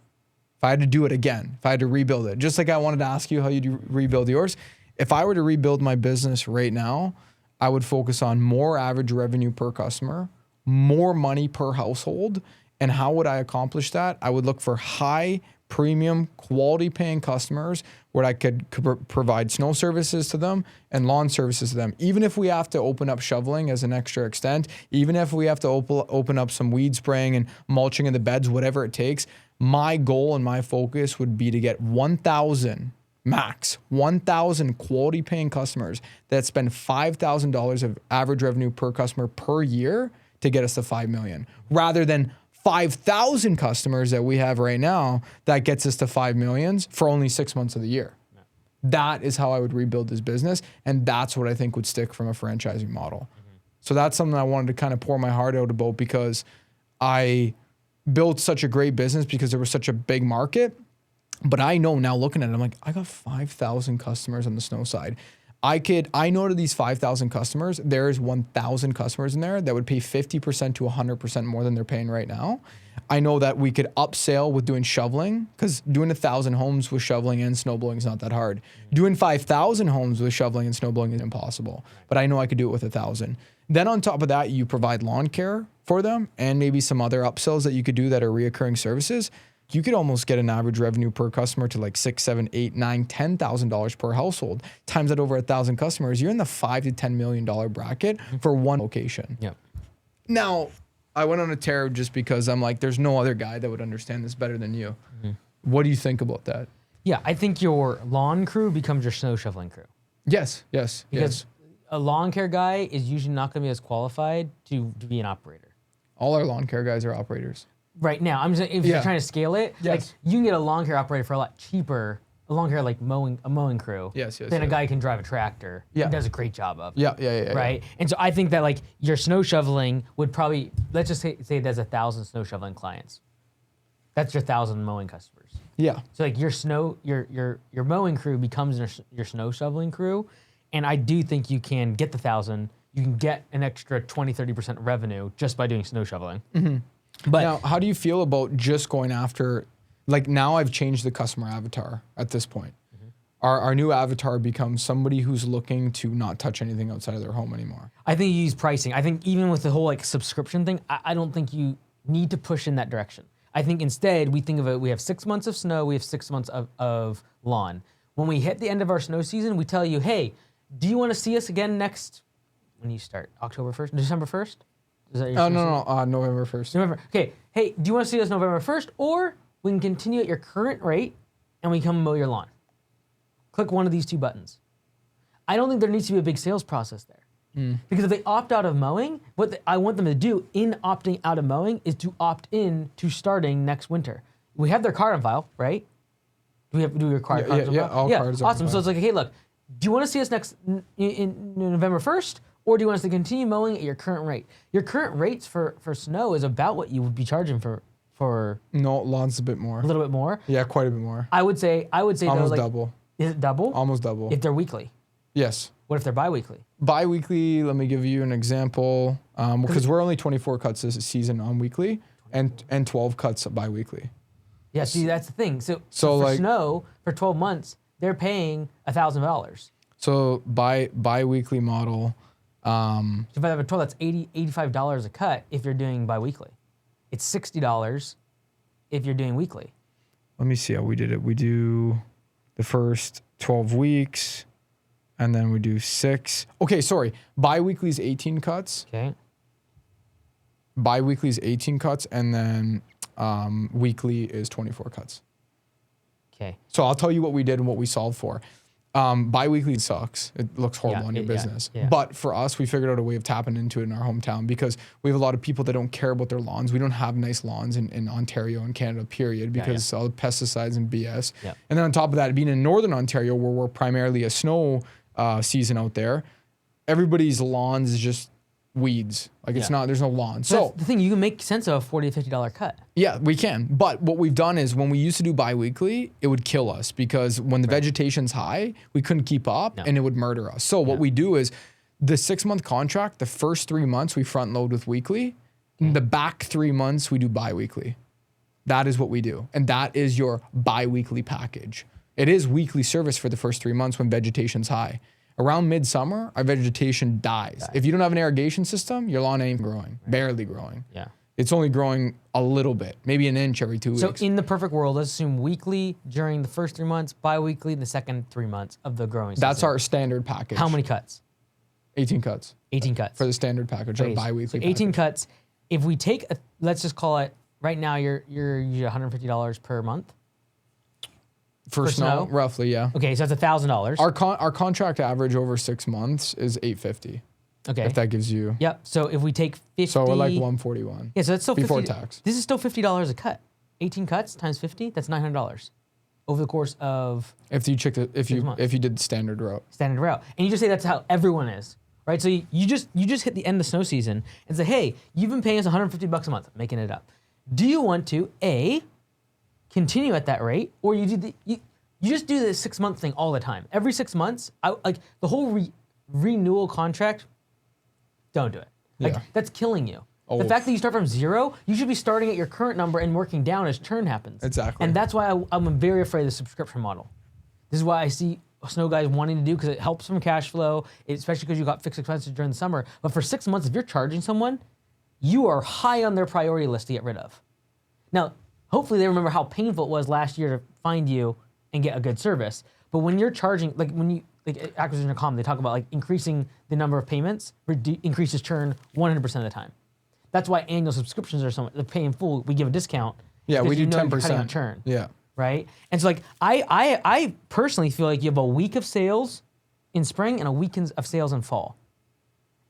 if I had to do it again, if I had to rebuild it, just like I wanted to ask you how you rebuild yours, if I were to rebuild my business right now, I would focus on more average revenue per customer, more money per household. And how would I accomplish that? I would look for high premium quality paying customers where I could provide snow services to them and lawn services to them. Even if we have to open up shoveling as an extra extent, even if we have to open up some weed spraying and mulching in the beds, whatever it takes, my goal and my focus would be to get 1,000 max, 1,000 quality paying customers that spend $5,000 of average revenue per customer per year to get us to 5 million, rather than 5,000 customers that we have right now that gets us to 5 million for only 6 months of the year. Yeah. That is how I would rebuild this business. And that's what I think would stick from a franchising model. Mm-hmm. So that's something I wanted to kind of pour my heart out about, because I built such a great business because there was such a big market. But I know now, looking at it, I'm like, I got 5,000 customers on the snow side. I know to these 5,000 customers, there's 1,000 customers in there that would pay 50% to 100% more than they're paying right now. I know that we could upsell with doing shoveling, because doing 1,000 homes with shoveling and snow blowing is not that hard. Doing 5,000 homes with shoveling and snow blowing is impossible, but I know I could do it with 1,000. Then on top of that, you provide lawn care for them and maybe some other upsells that you could do that are reoccurring services. You could almost get an average revenue per customer to like $6,000, $7,000, $8,000, $9,000, $10,000 per household. Times that over 1,000 customers, you're in the $5 to $10 million bracket for one location. Yeah. Now, I went on a tear just because I'm like, there's no other guy that would understand this better than you. What do you think about that? Yeah, I think your lawn crew becomes your snow shoveling crew. Yes. Because a lawn care guy is usually not going to be as qualified to be an operator. All our lawn care guys are operators. Right now, I'm just if you're trying to scale it, like you can get a lawn care operator for a lot cheaper. A lawn care like mowing crew. Then a guy can drive a tractor. And does a great job of. Yeah. Right, and so I think that like your snow shoveling would probably, let's just say there's 1,000 snow shoveling clients. That's your 1,000 mowing customers. Yeah. So like your mowing crew becomes your snow shoveling crew, and I do think you can get the 1,000. You can get an extra 20-30% revenue just by doing snow shoveling. But now, how do you feel about just going after, like now I've changed the customer avatar at this point. Our new avatar becomes somebody who's looking to not touch anything outside of their home anymore. I think you use pricing. I think even with the whole like subscription thing, I don't think you need to push in that direction. I think instead we think of it, we have 6 months of snow, we have 6 months of lawn. When we hit the end of our snow season, we tell you, hey, do you want to see us again when you start? October 1st? December 1st? Is that your November 1st. November. Okay. Hey, do you want to see us November 1st? Or we can continue at your current rate and we come mow your lawn. Click one of these two buttons. I don't think there needs to be a big sales process there. Because if they opt out of mowing, I want them to do in opting out of mowing is to opt in to starting next winter. We have their card on file, right? Do we require cards on file? All cards on awesome. file. So it's like, hey, look, do you want to see us in November 1st? Or do you want us to continue mowing at your current rate? Your current rates for snow is about what you would be charging for No, lawn's a bit more. a little bit more. Yeah, quite a bit more. I would say Almost though, like, double. Is it double? Almost double. If they're weekly. Yes. What if they're bi-weekly? Bi-weekly, let me give you an example. Because we're only 24 cuts this season on weekly and 12 cuts bi-weekly. Yeah, see, that's the thing. So for like snow, for 12 months, they're paying $1,000. So bi-weekly model. So if I have a 12, that's $85 a cut if you're doing bi-weekly. It's $60 if you're doing weekly. Let me see how we did it. We do the first 12 weeks, and then we do 6. Okay, sorry. Bi-weekly is 18 cuts. Okay. Bi-weekly is 18 cuts, and then weekly is 24 cuts. Okay. So I'll tell you what we did and what we solved for. Bi-weekly sucks. It looks horrible on your business. Yeah. But for us, we figured out a way of tapping into it in our hometown because we have a lot of people that don't care about their lawns. We don't have nice lawns in Ontario and Canada, period, because all the pesticides and BS. Yeah. And then on top of that, being in Northern Ontario, where we're primarily a snow season out there, everybody's lawns is just weeds. Like it's not, there's no lawn. So that's the thing, you can make sense of a $40 to $50 cut. Yeah, we can. But what we've done is when we used to do bi-weekly, it would kill us because when the vegetation's high, we couldn't keep up and it would murder us. So what we do is the 6-month contract, the first 3 months we front load with weekly. The back 3 months we do bi-weekly. That is what we do. And that is your bi-weekly package. It is weekly service for the first 3 months when vegetation's high. Around midsummer, our vegetation dies. If you don't have an irrigation system, your lawn ain't growing, barely growing. Yeah. It's only growing a little bit, maybe an inch every 2 weeks. So in the perfect world, let's assume weekly during the first 3 months, bi-weekly in the second 3 months of the growing season. That's our standard package. How many cuts? 18 cuts. 18 cuts. For the standard package, our bi-weekly So 18 cuts. If we take, let's just call it, right now you're usually $150 per month. For snow, roughly, yeah. Okay, so that's $1,000. Our contract average over 6 months is $850. Okay. If that gives you. Yep. So if we take 50. So we're like 141. Yeah, so that's still before 50, tax. This is still $50 a cut. 18 cuts times 50, that's $900 over the course of. If you did the standard route. Standard route, and you just say that's how everyone is, right? So you just hit the end of the snow season and say, hey, you've been paying us $150 a month, making it up. Do you want to continue at that rate, or you just do the 6-month thing all the time? Every 6 months, like the whole renewal contract. Don't do it. Like that's killing you. Oh. The fact that you start from 0, you should be starting at your current number and working down as churn happens. Exactly. And that's why I'm very afraid of the subscription model. This is why I see snow guys wanting to do, because it helps from cash flow, especially because you got fixed expenses during the summer. But for 6 months, if you're charging someone, you are high on their priority list to get rid of. Now, hopefully they remember how painful it was last year to find you and get a good service. But when you're charging, like when you, like acquisition.com, they talk about like increasing the number of payments increases churn 100% of the time. That's why annual subscriptions are so much, they pay in full, we give a discount. Yeah, we do 10%. Cutting out churn. Yeah. Right? And so like, I personally feel like you have a week of sales in spring and a week of sales in fall.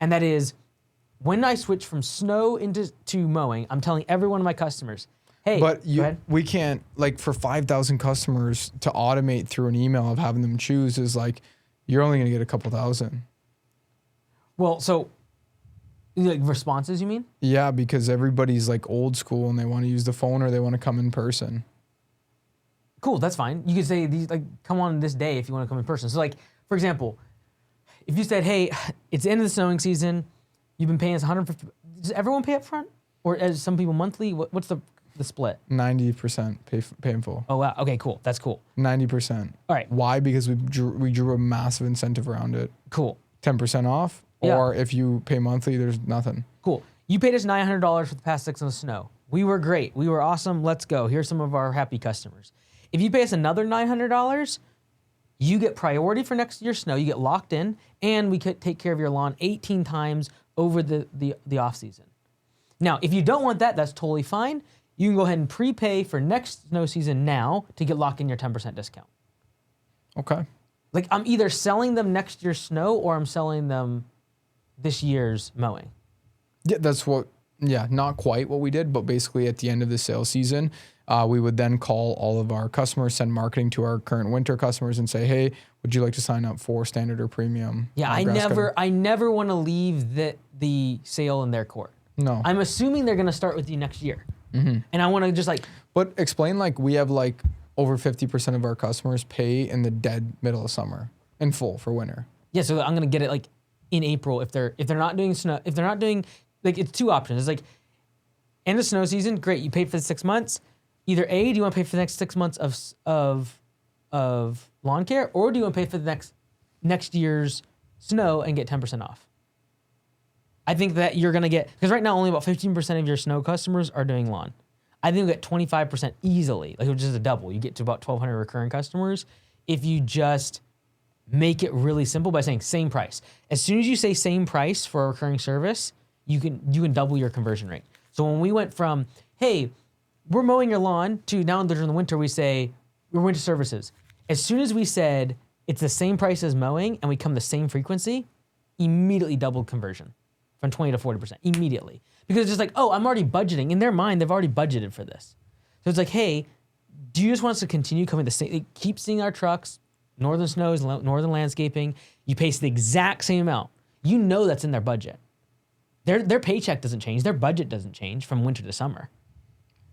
And that is, when I switch from snow to mowing, I'm telling every one of my customers, hey, but we can't, like for 5,000 customers to automate through an email of having them choose is like, you're only gonna get a couple thousand. Well, so, like responses, you mean? Yeah, because everybody's like old school and they want to use the phone or they want to come in person. Cool, that's fine. You could say these like come on this day if you want to come in person. So like, for example, if you said, hey, it's the end of the snowing season, you've been paying us 150. Does everyone pay up front? Or as some people monthly? What's the split? 90% pay in full. Oh wow. Okay, cool. That's cool. 90%. All right. Why? Because we drew a massive incentive around it. Cool. 10% off. Yeah. Or if you pay monthly, there's nothing. Cool. You paid us $900 for the past 6 months of snow. We were great. We were awesome. Let's go. Here's some of our happy customers. If you pay us another $900, you get priority for next year's snow. You get locked in, and we could take care of your lawn 18 times over the off season. Now, if you don't want that, that's totally fine. You can go ahead and prepay for next snow season now to get locked in your 10% discount. Okay. Like I'm either selling them next year's snow or I'm selling them this year's mowing. Yeah, not quite what we did, but basically at the end of the sales season, we would then call all of our customers, send marketing to our current winter customers and say, hey, would you like to sign up for standard or premium? Yeah, I never want to leave the sale in their court. No. I'm assuming they're going to start with you next year. Mm-hmm. And I want to just like... But explain, like, we have like over 50% of our customers pay in the dead middle of summer in full for winter. Yeah, so I'm going to get it like in April if they're not doing snow, if they're not doing, like it's 2 options. It's like end of snow season, great, you paid for the 6 months. Either A, do you want to pay for the next 6 months of lawn care, or do you want to pay for the next year's snow and get 10% off? I think that you're going to get, because right now only about 15% of your snow customers are doing lawn. I think you'll get 25% easily, like which is a double. You get to about 1,200 recurring customers if you just make it really simple by saying same price. As soon as you say same price for a recurring service, you can double your conversion rate. So when we went from, hey, we're mowing your lawn, to now during the winter we say, we're winter services. As soon as we said it's the same price as mowing and we come the same frequency, immediately doubled conversion from 20 to 40%, immediately. Because it's just like, oh, I'm already budgeting. In their mind, they've already budgeted for this. So it's like, hey, do you just want us to continue coming the same, keep seeing our trucks, Northern Snows, Northern Landscaping, you pay the exact same amount. You know that's in their budget. Their paycheck doesn't change, their budget doesn't change from winter to summer.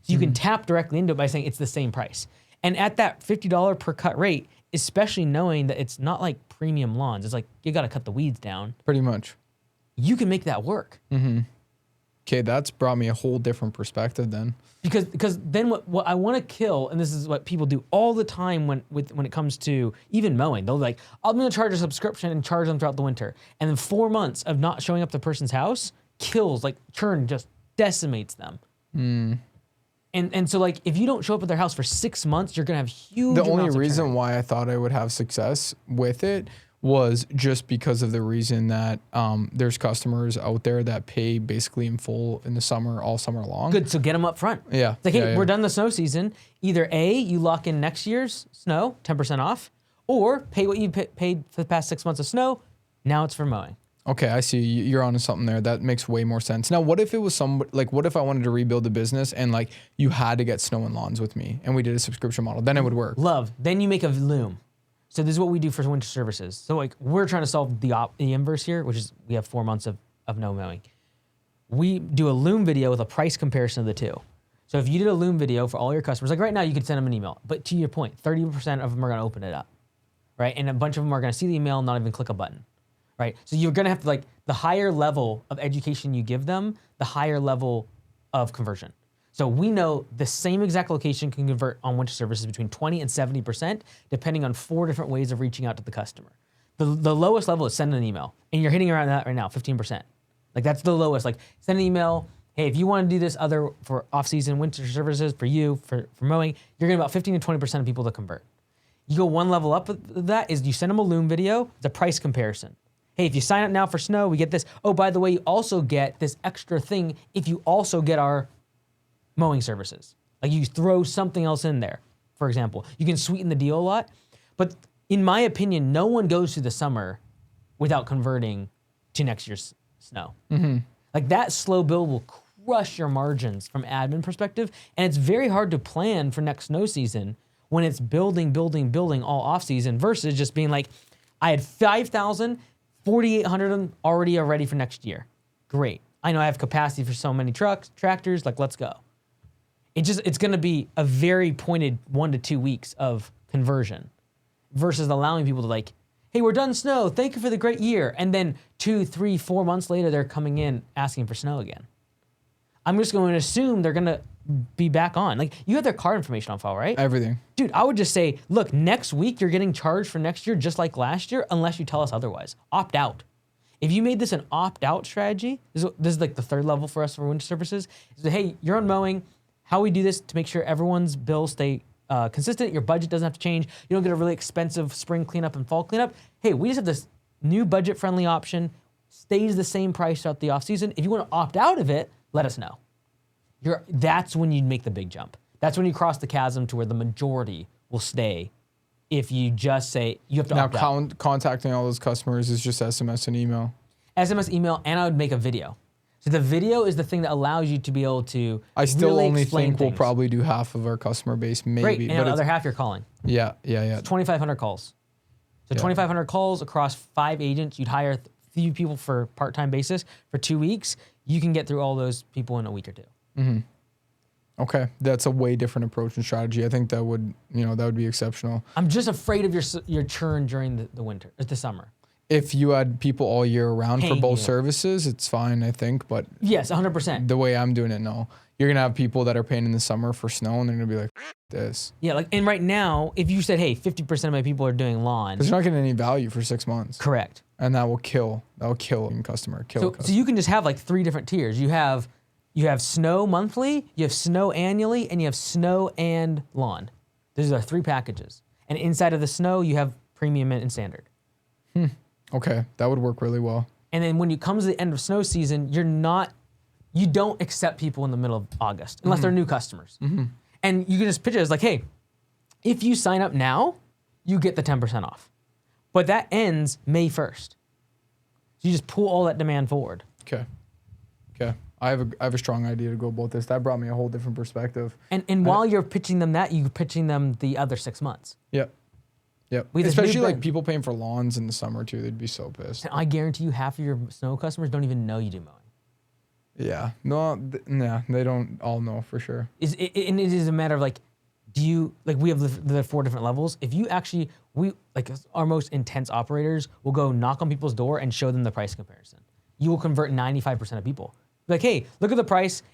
So you can tap directly into it by saying it's the same price. And at that $50 per cut rate, especially knowing that it's not like premium lawns, it's like you gotta cut the weeds down. Pretty much. You can make that work. Mm-hmm. Okay, that's brought me a whole different perspective then. Because then what I want to kill, and this is what people do all the time when it comes to even mowing, they'll be like, I'm going to charge a subscription and charge them throughout the winter. And then 4 months of not showing up to the person's house kills, like churn just decimates them. Mm. And so like if you don't show up at their house for 6 months, you're going to have huge amounts of churn. The only reason why I thought I would have success with it was just because of the reason that there's customers out there that pay basically in full in the summer, all summer long. Good, so get them up front. Yeah. It's like, hey, we're done the snow season. Either A, you lock in next year's snow, 10% off, or pay what you paid for the past 6 months of snow. Now it's for mowing. Okay, I see. You're onto something there. That makes way more sense. Now, what if it was what if I wanted to rebuild the business and like you had to get snow and lawns with me and we did a subscription model? Then it would work. Love. Then you make a loom. So this is what we do for winter services. So like we're trying to solve the inverse here, which is we have 4 months of no mowing. We do a loom video with a price comparison of the two. So if you did a loom video for all your customers, like right now you could send them an email, but to your point, 30% of them are gonna open it up, right? And a bunch of them are gonna see the email and not even click a button, right? So you're gonna have to like the higher level of education you give them, the higher level of conversion. So we know the same exact location can convert on winter services between 20 and 70%, depending on 4 different ways of reaching out to the customer. The lowest level is send an email, and you're hitting around that right now, 15%. Like that's the lowest. Like send an email. Hey, if you want to do this other for off-season winter services for you, for mowing, you're getting about 15 to 20% of people to convert. You go one level up with that is you send them a Loom video, the price comparison. Hey, if you sign up now for snow, we get this. Oh, by the way, you also get this extra thing if you also get our mowing services. Like you throw something else in there, for example. You can sweeten the deal a lot. But in my opinion, no one goes through the summer without converting to next year's snow. Like that slow build will crush your margins from admin perspective. And it's very hard to plan for next snow season when it's building all off season versus just being like, I had 5,000, 4,800 of them already are ready for next year. Great. I know I have capacity for so many trucks, tractors, like let's go. It's gonna be a very pointed 1 to 2 weeks of conversion versus allowing people to like, hey, we're done snow. Thank you for the great year. And then 2, 3, 4 months later, they're coming in asking for snow again. I'm just going to assume they're going to be back on. Like you have their card information on file, right? Everything. Dude, I would just say, look, next week you're getting charged for next year just like last year unless you tell us otherwise. Opt out. If you made this an opt-out strategy, this is like the third level for us for winter services. Is that, hey, you're on mowing. How we do this to make sure everyone's bills stay consistent, your budget doesn't have to change, you don't get a really expensive spring cleanup and fall cleanup. Hey, we just have this new budget-friendly option, stays the same price throughout the off-season. If you want to opt out of it, let us know. That's when you make the big jump. That's when you cross the chasm to where the majority will stay if you just say you have to opt out. Now, contacting all those customers is just SMS and email. SMS, email, and I would make a video. So the video is the thing that allows you to be able to I still really only explain think we'll things. probably do half of our customer base, maybe. Great, and but the other half you're calling. Yeah. 2,500 calls. So 2,500 calls across 5 agents. You'd hire a few people for part-time basis for 2 weeks. You can get through all those people in a week or 2. Okay, that's a way different approach and strategy. I think that would be exceptional. I'm just afraid of your churn during the winter, or the summer. If you had people all year round for Paying both you. services, it's fine, I think. But Yes, 100%. the way I'm doing it, no. You're gonna have people that are paying in the summer for snow, and they're gonna be like, this. Yeah, like, and right now, if you said, hey, 50% of my people are doing lawn. Because you're not getting any value for 6 months. Correct. And that will kill a customer. So you can just have like 3 different tiers. You have snow monthly, you have snow annually, and you have snow and lawn. Those are 3 packages. And inside of the snow, you have premium and standard. Okay, that would work really well. And then when it comes to the end of snow season, you don't accept people in the middle of August unless they're new customers. And you can just pitch it as like, hey, if you sign up now, you get the 10% off. But that ends May 1st. So you just pull all that demand forward. Okay. I have a strong idea to go about this. That brought me a whole different perspective. And while you're pitching them that, you're pitching them the other 6 months. Yep. Especially like people paying for lawns in the summer too. They'd be so pissed. And I guarantee you half of your snow customers don't even know you do mowing. Yeah. No, they don't all know for sure. And it is a matter of like, we have the 4 different levels. If you actually, our most intense operators will go knock on people's door and show them the price comparison. You will convert 95% of people. Like, hey, look at the price.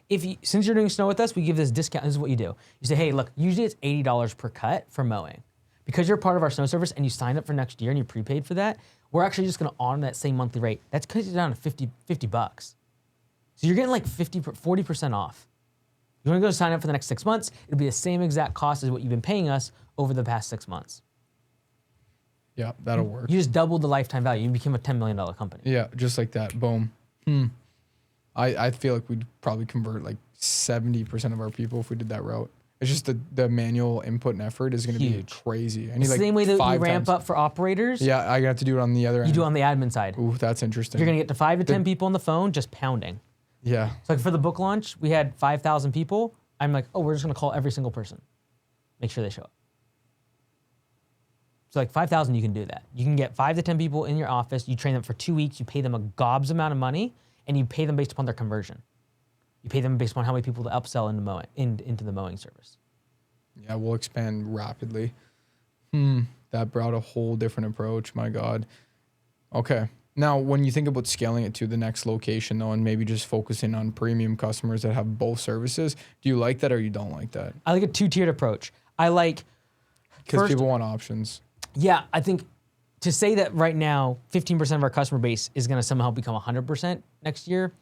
Since you're doing snow with us, we give this discount. This is what you do. You say, hey, look, usually it's $80 per cut for mowing. Because you're part of our snow service and you signed up for next year and you prepaid for that, we're actually just gonna honor that same monthly rate. That's cut you down to $50. So you're getting like 40% off. You wanna go sign up for the next 6 months, it'll be the same exact cost as what you've been paying us over the past 6 months. Yeah, that'll work. You just doubled the lifetime value. You became a $10 million company. Yeah, just like that. Boom. I feel like we'd probably convert like 70% of our people if we did that route. It's just the manual input and effort is going to be crazy. I need It's the same way that you ramp up for operators. Yeah, I got to do it on the other end. You do it on the admin side. Ooh, that's interesting. You're going to get to 5 to 10 people on the phone just pounding. Yeah. So like for the book launch, we had 5,000 people. I'm like, we're just going to call every single person. Make sure they show up. So like 5,000, you can do that. You can get 5 to 10 people in your office. You train them for 2 weeks. You pay them a gobs amount of money, and you pay them based upon their conversion. You pay them based upon how many people to upsell into the mowing service. Yeah, we'll expand rapidly. That brought a whole different approach. My God. Okay. Now, when you think about scaling it to the next location, though, and maybe just focusing on premium customers that have both services, do you like that or you don't like that? I like a two-tiered approach. I like Because people want options. Yeah, I think to say that right now, 15% of our customer base is going to somehow become 100% next year.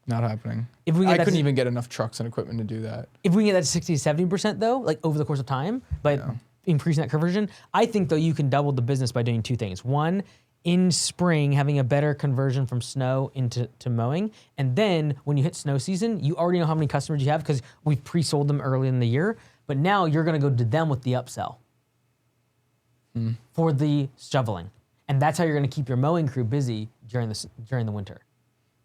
Not happening. If we I get couldn't even get enough trucks and equipment to do that. If we can get that to 60 to 70% though, like over the course of time, by increasing that conversion, I think though you can double the business by doing two things. One, in spring, having a better conversion from snow into mowing. And then when you hit snow season, you already know how many customers you have because we've pre-sold them early in the year. But now you're going to go to them with the upsell for the shoveling. And that's how you're going to keep your mowing crew busy during the winter.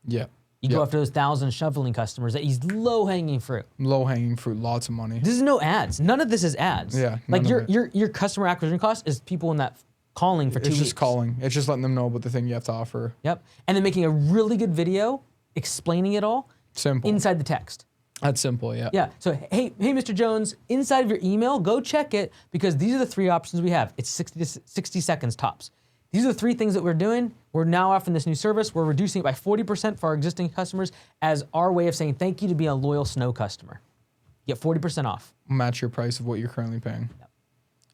Yeah. You go after those 1,000 shoveling customers that he's low-hanging fruit. Low-hanging fruit, lots of money. This is no ads. None of this is ads. Yeah. Like your customer acquisition cost is people in that calling for 2 weeks. It's just calling. It's just letting them know about the thing you have to offer. Yep. And then making a really good video explaining it all. Simple. Inside the text. That's simple, yeah. Yeah. So, hey, Mr. Jones, inside of your email, go check it because these are the three options we have. It's 60 seconds tops. These are the three things that we're doing. We're now offering this new service. We're reducing it by 40% for our existing customers as our way of saying thank you to be a loyal Snow customer. Get 40% off. Match your price of what you're currently paying. Yep.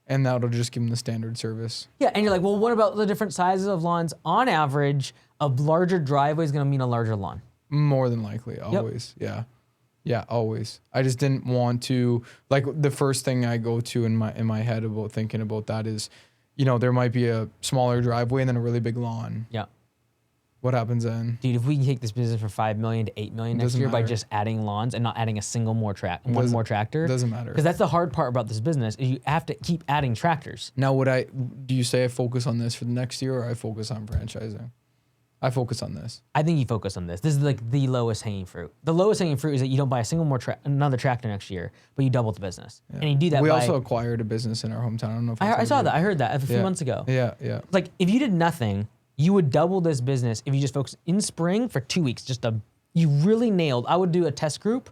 And that'll just give them the standard service. Yeah, and you're like, well, what about the different sizes of lawns? On average, a larger driveway is going to mean a larger lawn. More than likely, always. Yep. Yeah. Yeah, always. I just didn't want to, like, the first thing I go to in my head about thinking about that is, you know, there might be a smaller driveway and then a really big lawn. Yeah. What happens then? Dude, if we can take this business from $5 million to $8 million next year by just adding lawns and not adding a single more one more tractor. Doesn't matter. Because that's the hard part about this business is you have to keep adding tractors. Now, do you say I focus on this for the next year or I focus on franchising? I focus on this. I think you focus on this. This is like the lowest hanging fruit. The lowest hanging fruit is that you don't buy a single more another tractor next year, but you double the business. Yeah. And you do that We also acquired a business in our hometown. I don't know if I saw that. I heard that a few months ago. Yeah, yeah. Like if you did nothing, you would double this business if you just focus in spring for 2 weeks. You really nailed. I would do a test group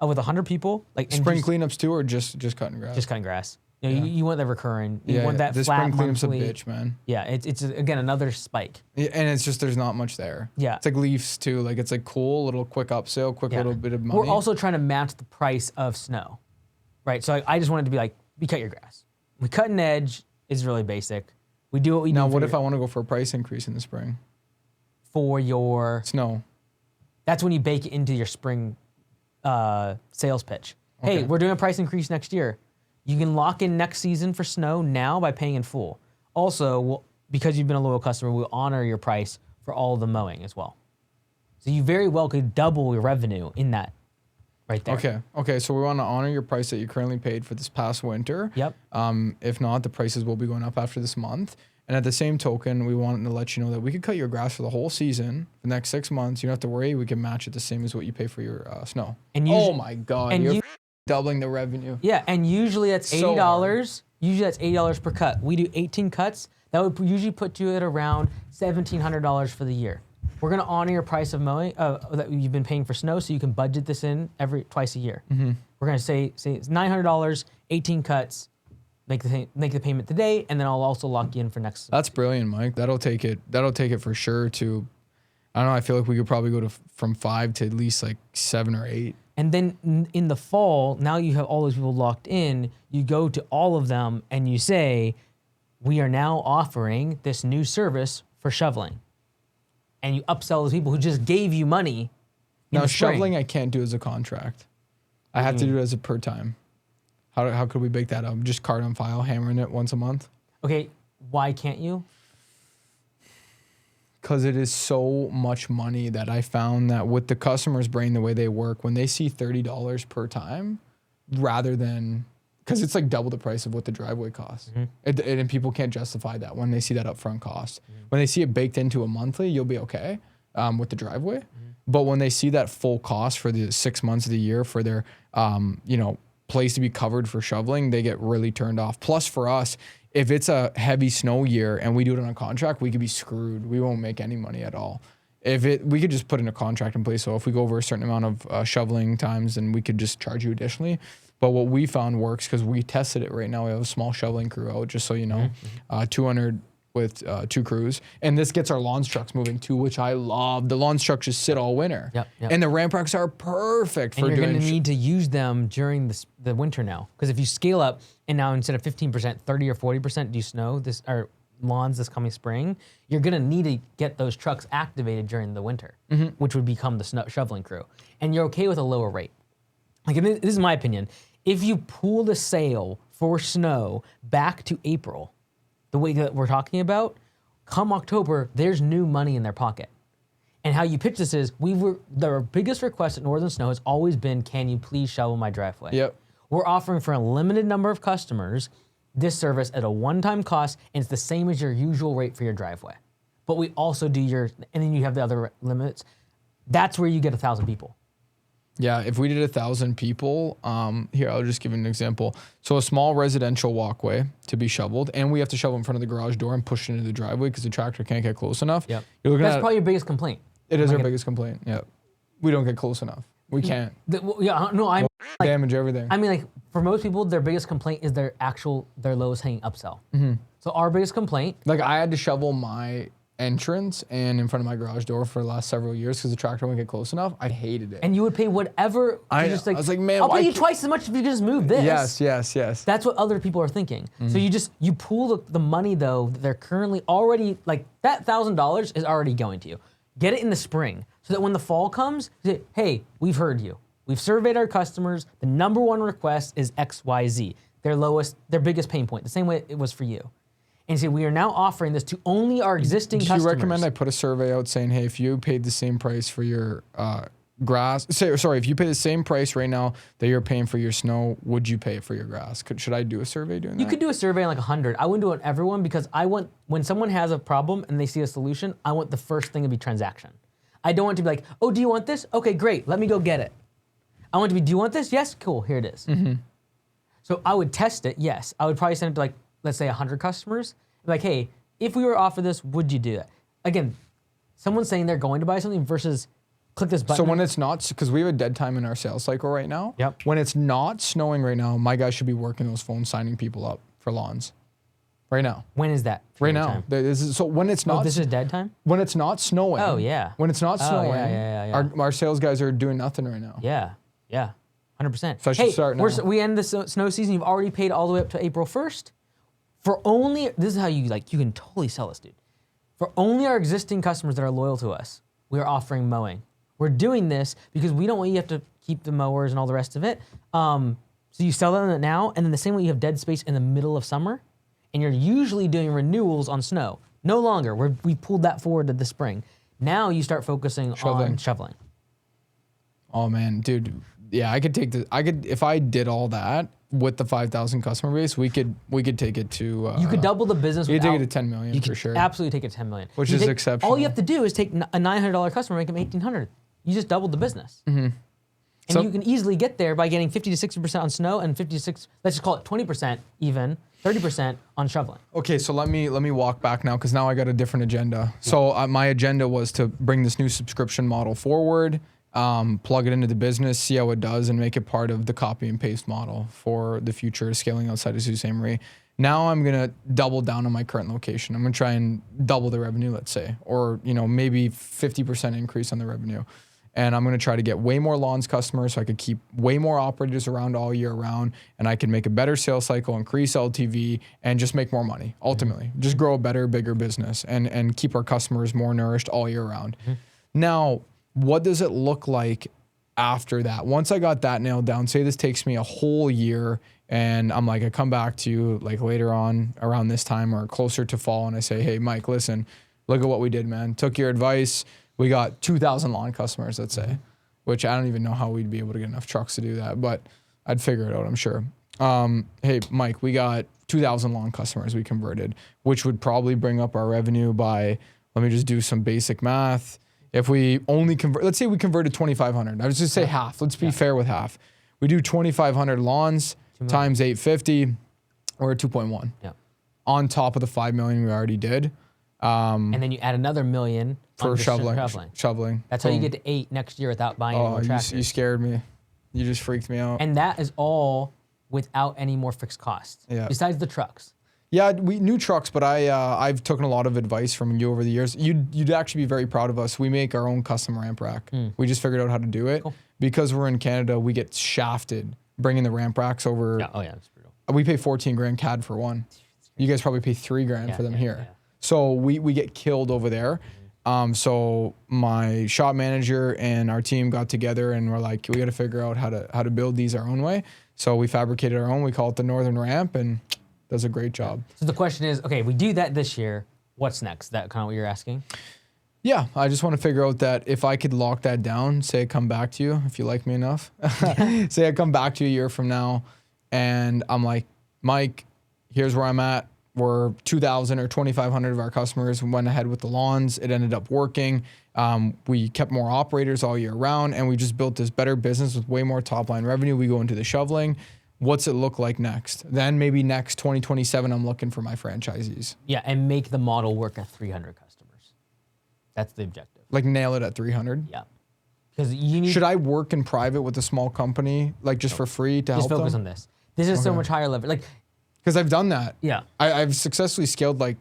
with 100 people. Like spring cleanups too, or just cutting grass? Just cutting grass. You know, you want that recurring. You want that this flat spring cleanup's monthly. a bitch, man. Yeah, it's again another spike. Yeah, and it's just there's not much there. Yeah, it's like leaves too. Like it's like cool little quick upsell, little bit of money. We're also trying to match the price of snow, right? So I just wanted to be like, we cut your grass. We cut an edge. It's really basic. We do what we do. Now, what if I want to go for a price increase in the spring? For your snow. That's when you bake it into your spring sales pitch. Okay. Hey, we're doing a price increase next year. You can lock in next season for snow now by paying in full. Also, because you've been a loyal customer, we'll honor your price for all of the mowing as well. So you very well could double your revenue in that right there. Okay. So we want to honor your price that you currently paid for this past winter. Yep. If not, the prices will be going up after this month. And at the same token, we wanted to let you know that we could cut your grass for the whole season, the next 6 months. You don't have to worry. We can match it the same as what you pay for your snow. And oh my God. And you're doubling the revenue. Yeah, and usually that's $80. Usually that's $80 per cut. We do 18 cuts. That would usually put you at around $1,700 for the year. We're gonna honor your price of mowing that you've been paying for snow, so you can budget this in twice a year. Mm-hmm. We're gonna say it's $900, 18 cuts. Make the payment today, and then I'll also lock you in for next. That's brilliant, Mike. That'll take it for sure to. I don't know. I feel like we could probably go from 5 to at least like 7 or 8. And then in the fall, now you have all those people locked in, you go to all of them and you say, we are now offering this new service for shoveling. And you upsell those people who just gave you money. Now, shoveling I can't do as a contract. I have to do it as a per time. How could we bake that up? Just card on file, hammering it once a month? Okay, why can't you? Because it is so much money that I found that with the customer's brain, the way they work, when they see $30 per time, rather than, because it's like double the price of what the driveway costs. Mm-hmm. And people can't justify that when they see that upfront cost. Mm-hmm. When they see it baked into a monthly, you'll be okay with the driveway. Mm-hmm. But when they see that full cost for the 6 months of the year for their, place to be covered for shoveling, they get really turned off. Plus for us, if it's a heavy snow year and we do it on a contract, we could be screwed. We won't make any money at all. We could just put in a contract in place. So if we go over a certain amount of shoveling times, then we could just charge you additionally. But what we found works because we tested it right now. We have a small shoveling crew out, just so you know, 200 2 crews, and this gets our lawns trucks moving too, which I love. The lawns trucks just sit all winter. Yep. And the ramp racks are perfect for and doing. you're going to need to use them during the winter now, because if you scale up and now instead of 15%, 30 or 40% do snow this or lawns this coming spring, you're going to need to get those trucks activated during the winter, which would become the snow shoveling crew, and you're okay with a lower rate. Like, this is my opinion. If you pool the sale for snow back to April, the way that we're talking about, come October, there's new money in their pocket. And how you pitch this is, their biggest request at Northern Snow has always been, can you please shovel my driveway? Yep. We're offering for a limited number of customers this service at a one-time cost, and it's the same as your usual rate for your driveway. But we also do and then you have the other limits. That's where you get 1,000 people. Yeah, if we did 1,000 people, here, I'll just give you an example. So a small residential walkway to be shoveled, and we have to shovel in front of the garage door and push it into the driveway because the tractor can't get close enough. Yep. You're looking That's at, probably your biggest complaint. it is our biggest complaint, yeah. We don't get close enough. We can't. I'm like, Damage everything. I mean, like, for most people, their biggest complaint is their lowest hanging upsell. So our biggest complaint, Like, I had to shovel my entrance and in front of my garage door for the last several years because the tractor wouldn't get close enough. I hated it. and you would pay whatever. I just know. I was like, man, I'll why pay you can't- twice as much if you just move this. Yes. That's what other people are thinking. So you pool the money though that they're currently already, like, that $1,000 is already going to you. Get it in the spring so that when the fall comes, you say, hey, we've heard you. We've surveyed our customers. The number one request is XYZ, their biggest pain point, the same way it was for you. And say, we are now offering this to only our existing customers. Do you recommend I put a survey out saying, hey, if you paid the same price for your grass, if you pay the same price right now that you're paying for your snow, would you pay it for your grass? Should I do a survey doing that? You could do a survey on like 100. I wouldn't do it on everyone because when someone has a problem and they see a solution, I want the first thing to be transaction. I don't want to be like, oh, do you want this? Okay, great, let me go get it. I want it to be, do you want this? Yes, cool, here it is. So I would test it, yes. I would probably send it to, like, let's say 100 customers. Like, hey, if we were offered this, would you do that? Again, someone's saying they're going to buy something versus click this button. So when it's not, because we have a dead time in our sales cycle right now. Yep. When it's not snowing right now, my guys should be working those phones, signing people up for lawns. Right now. When is that? Right now. So when it's not. Oh, this is dead time? When it's not snowing. Oh, yeah. When it's not snowing. Yeah. Our sales guys are doing nothing right now. Yeah. 100%. So I should start now. We end the snow season. You've already paid all the way up to April 1st. For only, this is how you can totally sell this, dude. For only our existing customers that are loyal to us, we are offering mowing. We're doing this because we don't want you to have to keep the mowers and all the rest of it. So you sell them now, and then the same way you have dead space in the middle of summer, and you're usually doing renewals on snow. No longer. We pulled that forward to the spring. Now you start focusing on shoveling. Oh man, dude. Yeah, I could take this. If I did all that with the 5,000 customer base, we could take it to. You could double the business. You could take it to 10 million for sure. Absolutely take it to 10 million. Which is exceptional. All you have to do is take a $900 customer, make them 1,800. You just doubled the business. And you can easily get there by getting 50 to 60% on snow and 56. Let's just call it 20% even, 30% on shoveling. Okay, so let me walk back now because now I got a different agenda. So my agenda was to bring this new subscription model forward. Plug it into the business, see how it does, and make it part of the copy and paste model for the future scaling outside of Sault Ste. Marie. Now I'm gonna double down on my current location. I'm gonna try and double the revenue, let's say, or maybe 50% increase on the revenue. And I'm gonna try to get way more lawns customers so I could keep way more operators around all year round, and I can make a better sales cycle, increase LTV, and just make more money. Ultimately, just grow a better, bigger business and keep our customers more nourished all year round. Now, what does it look like after that? Once I got that nailed down, say this takes me a whole year and I'm like, I come back to you like later on around this time or closer to fall and I say, hey, Mike, listen, look at what we did, man. Took your advice. We got 2,000 lawn customers, let's say, which I don't even know how we'd be able to get enough trucks to do that, but I'd figure it out, I'm sure. Hey, Mike, we got 2,000 lawn customers we converted, which would probably bring up our revenue by, let me just do some basic math. If we only convert, let's say we converted 2,500. I was just say half. Let's be fair with half. We do 2,500 lawns times 850, or 2.1. Yeah. On top of the 5 million we already did. And then you add another million for shoveling. That's how you get to 8 next year without buying any more tractors. You scared me. You just freaked me out. And that is all without any more fixed costs. Yeah. Besides the trucks. Yeah, we new trucks, but I've taken a lot of advice from you over the years. You'd actually be very proud of us. We make our own custom ramp rack. We just figured out how to do it. Cool. Because we're in Canada. We get shafted bringing the ramp racks over. Yeah. Oh yeah, that's brutal. We pay 14 grand CAD for one. You guys probably pay 3 grand for them here. Yeah. So we get killed over there. So my shop manager and our team got together and we're like, we got to figure out how to build these our own way. So we fabricated our own. We call it the Northern Ramp, and does a great job. So the question is, okay, we do that this year. What's next? That kind of what you're asking? Yeah, I just want to figure out that if I could lock that down, say I come back to you, if you like me enough, say I come back to you a year from now and I'm like, Mike, here's where I'm at. We're 2,000 or 2,500 of our customers went ahead with the lawns. It ended up working. We kept more operators all year round, and we just built this better business with way more top line revenue. We go into the shoveling. What's it look like next? Then maybe next 2027, I'm looking for my franchisees. Yeah, and make the model work at 300 customers. That's the objective. Like nail it at 300. Yeah. Because you need. Should I work in private with a small company, like just for free to help them? Just focus on this. This is so much higher level. Like, because I've done that. yeah. I've successfully scaled like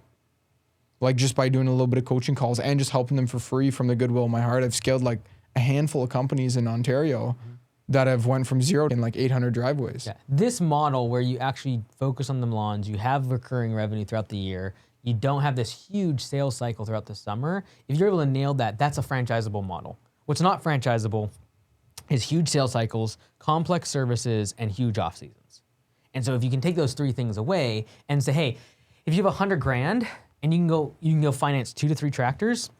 just by doing a little bit of coaching calls and just helping them for free from the goodwill of my heart. I've scaled like a handful of companies in Ontario that have went from 0 in like 800 driveways. Yeah. This model where you actually focus on the lawns, you have recurring revenue throughout the year, you don't have this huge sales cycle throughout the summer. If you're able to nail that, that's a franchisable model. What's not franchisable is huge sales cycles, complex services, and huge off seasons. And so if you can take those 3 things away and say, hey, if you have 100 grand and you can go finance 2 to 3 tractors,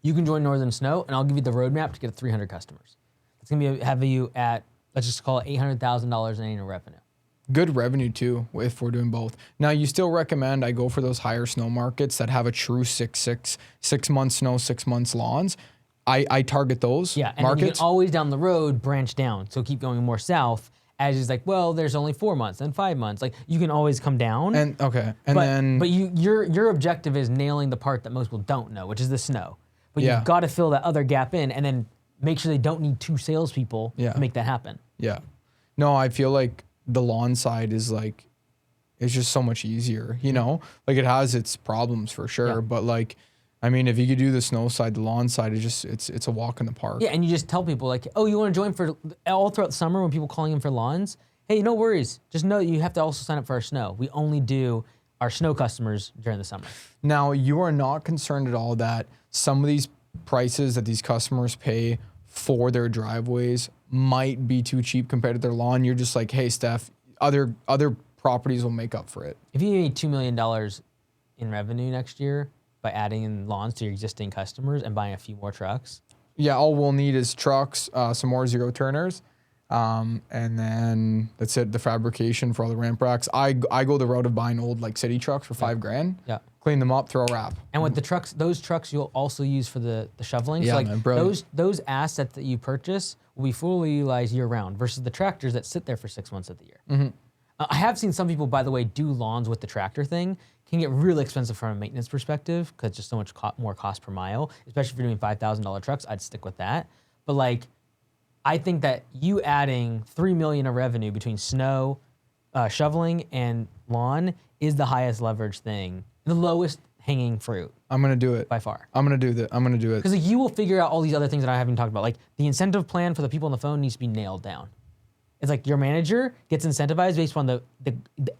you can join Northern Snow, and I'll give you the roadmap to get 300 customers. It's gonna have you at, let's just call it $800,000 in annual revenue. Good revenue too, if we're doing both. Now, you still recommend I go for those higher snow markets that have a true 6 months snow, 6 months lawns. I target those Yeah, and markets. you can always down the road branch down. So keep going more south. As is like, well, there's only 4 months and 5 months. Like you can always come down. But your objective is nailing the part that most people don't know, which is the snow. But Yeah. you've got to fill that other gap in, and then make sure they don't need 2 salespeople Yeah. to make that happen. Yeah. No, I feel like the lawn side is like, it's just so much easier, you know? Like it has its problems for sure, Yeah. but like, I mean, if you could do the snow side, the lawn side, it's a walk in the park. Yeah, and you just tell people like, oh, you want to join for all throughout the summer when people calling in for lawns? Hey, no worries. Just know that you have to also sign up for our snow. We only do our snow customers during the summer. Now, you are not concerned at all that some of these prices that these customers pay for their driveways might be too cheap compared to their lawn. You're just like, hey, Steph, other properties will make up for it. If you need $2 million in revenue next year by adding in lawns to your existing customers and buying a few more trucks. Yeah, all we'll need is trucks, some more zero turners, and then that's it. The fabrication for all the ramp racks. I go the route of buying old like city trucks for $5 grand. Yeah. Clean them up, throw a wrap. And with the trucks, those trucks you'll also use for the shoveling. Yeah, so like man, brilliant. those assets that you purchase will be fully utilized year round versus the tractors that sit there for 6 months of the year. I have seen some people, by the way, do lawns with the tractor thing. Can get really expensive from a maintenance perspective because it's just so much more cost per mile, especially if you're doing $5,000 trucks. I'd stick with that. But like, I think that you adding $3 million of revenue between snow, shoveling, and lawn is the highest leverage thing, the lowest hanging fruit I'm gonna do it by far. I'm gonna do that. I'm gonna do it. Because like, you will figure out all these other things that I haven't talked about. Like the incentive plan for the people on the phone needs to be nailed down. It's like your manager gets incentivized based on the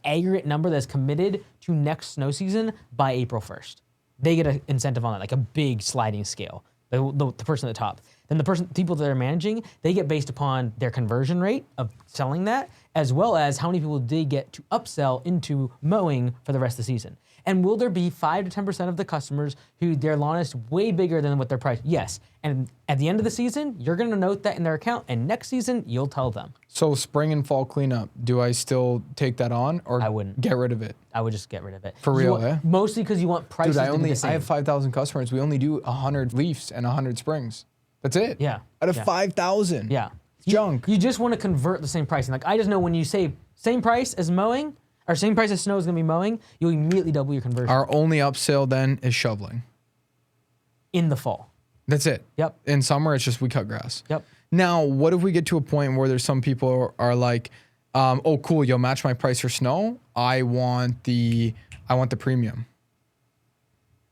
aggregate number that's committed to next snow season by April 1st. They get an incentive on that, like a big sliding scale. The person at the top. Then people that they're managing, they get based upon their conversion rate of selling that, as well as how many people they get to upsell into mowing for the rest of the season. And will there be 5 to 10% of the customers who their lawn is way bigger than what their price? Yes. And at the end of the season, you're going to note that in their account, and next season, you'll tell them. So spring and fall cleanup, do I still take that on or I wouldn't. get rid of it? I would just get rid of it. For real, eh? Mostly because you want prices Dude, to be the same. I have 5,000 customers. We only do 100 leafs and 100 springs. That's it. Yeah. Out of Yeah. 5,000. Yeah. It's junk. You just want to convert the same pricing. Like I just know when you say same price as mowing or same price as snow is going to be mowing, you'll immediately double your conversion Our only upsell then is shoveling. in the fall. That's it. Yep. In summer, it's just we cut grass. Yep. Now, what if we get to a point where there's some people are like, Oh, cool. You'll match my price for snow. I want the premium.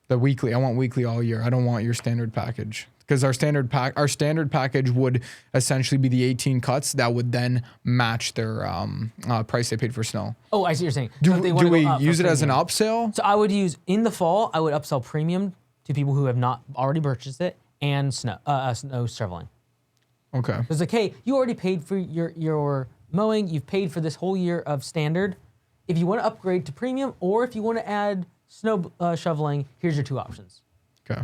The weekly. I want weekly all year. I don't want your standard package. Because our standard package would essentially be the 18 cuts that would then match their price they paid for snow. Oh, I see what you're saying. Do, So if they wanna do we go up for use it as an premium. upsell? So I would use, in the fall, I would upsell premium to people who have not already purchased it and snow shoveling. Okay. It's like, hey, you already paid for your mowing. You've paid for this whole year of standard. If you want to upgrade to premium, or if you want to add snow shoveling, here's your two options. Okay.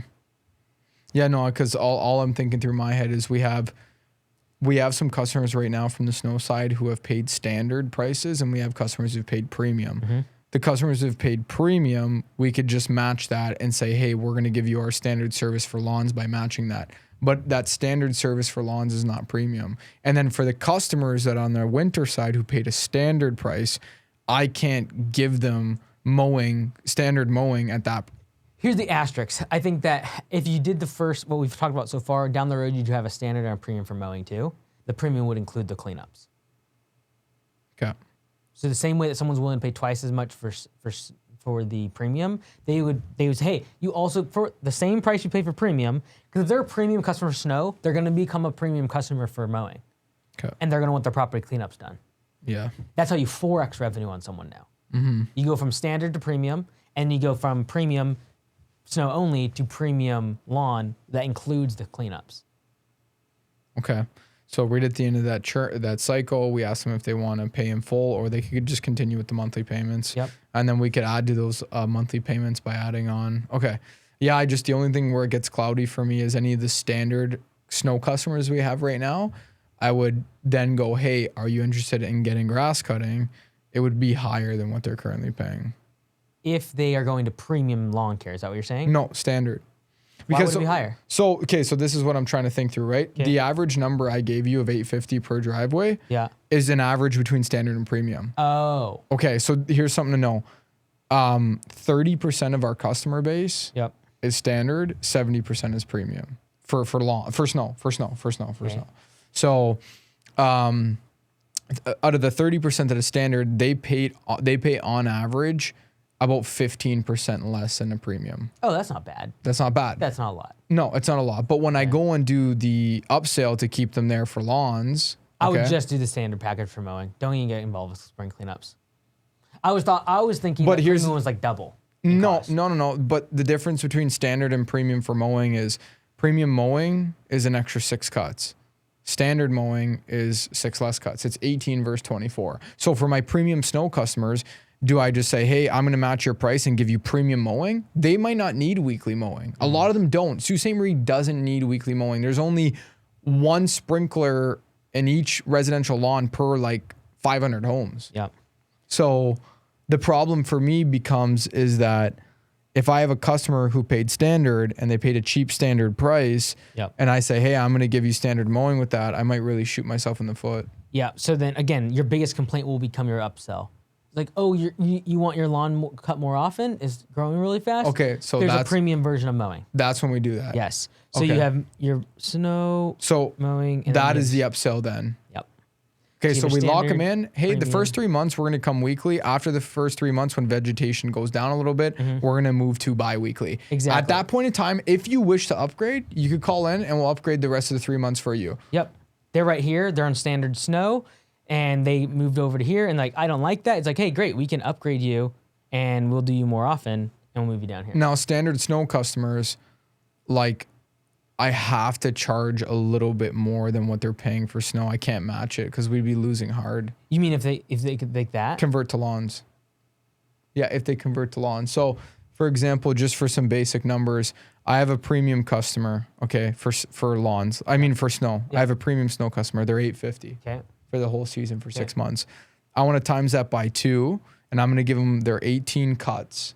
Yeah, no, because all I'm thinking through my head is we have some customers right now from the snow side who have paid standard prices, and we have customers who've paid premium. Mm-hmm. The customers who've paid premium, we could just match that and say, hey, we're going to give you our standard service for lawns by matching that. But that standard service for lawns is not premium. And then for the customers that on their winter side who paid a standard price, I can't give them standard mowing at that. Here's the asterisk. I think that if you did the first, what we've talked about so far, down the road, you do have a standard and a premium for mowing too. The premium would include the cleanups. Okay. So the same way that someone's willing to pay twice as much for the premium, they would say, hey, you also, for the same price you pay for premium, because if they're a premium customer for snow, they're going to become a premium customer for mowing. Okay. And they're going to want their property cleanups done. Yeah. That's how you 4x revenue on someone now. Mm-hmm. You go from standard to premium, and you go from premium snow only to premium lawn that includes the cleanups. Okay. So right at the end of that cycle, we ask them if they want to pay in full, or they could just continue with the monthly payments. Yep. And then we could add to those monthly payments by adding on. Okay. Yeah, the only thing where it gets cloudy for me is any of the standard snow customers we have right now. I would then go, hey, are you interested in getting grass cutting? It would be higher than what they're currently paying. If they are going to premium lawn care, is that what you're saying? No, standard. Why would it be higher? So this is what I'm trying to think through, right? Okay. The average number I gave you of $850 per driveway is an average between standard and premium. Oh. Okay, so here's something to know. 30% of our customer base is standard, 70% is premium for snow. So out of the 30% that is standard, they pay on average about 15% less than a premium. Oh, that's not bad. That's not bad. That's not a lot. No, it's not a lot. But when I go and do the upsell to keep them there for lawns, I would just do the standard package for mowing. Don't even get involved with spring cleanups. I was thinking that premium was like double. No. But the difference between standard and premium for mowing is premium mowing is an extra 6 cuts. Standard mowing is 6 less cuts. It's 18 versus 24. So for my premium snow customers, do I just say, hey, I'm going to match your price and give you premium mowing? They might not need weekly mowing. A lot of them don't. Sault Ste. Marie doesn't need weekly mowing. There's only one sprinkler in each residential lawn per like 500 homes. Yep. So the problem for me is that if I have a customer who paid standard and they paid a cheap standard price, and I say, hey, I'm going to give you standard mowing with that, I might really shoot myself in the foot. Yeah. So then again, your biggest complaint will become your upsell. Like, oh, you want your lawn cut more often? Is growing really fast? Okay, so there's a premium version of mowing. That's when we do that. Yes. So you have your snow mowing. And that is the upsell then. Yep. Okay, so we lock them in. Hey, premium. The first 3 months we're going to come weekly. After the first 3 months, when vegetation goes down a little bit, we're going to move to bi-weekly. Exactly. At that point in time, if you wish to upgrade, you could call in and we'll upgrade the rest of the 3 months for you. Yep. They're right here. They're on standard snow. And they moved over to here, and like, I don't like that. It's like, hey, great, we can upgrade you, and we'll do you more often, and we'll move you down here. Now, standard snow customers, like, I have to charge a little bit more than what they're paying for snow. I can't match it because we'd be losing hard. You mean if they could like that? Convert to lawns. Yeah, if they convert to lawns. So, for example, just for some basic numbers, I have a premium customer, okay, for lawns. I mean, for snow. I have a premium snow customer. They're $850. Okay. For the whole season for 6 months. I want to times that by 2, and I'm going to give them their 18 cuts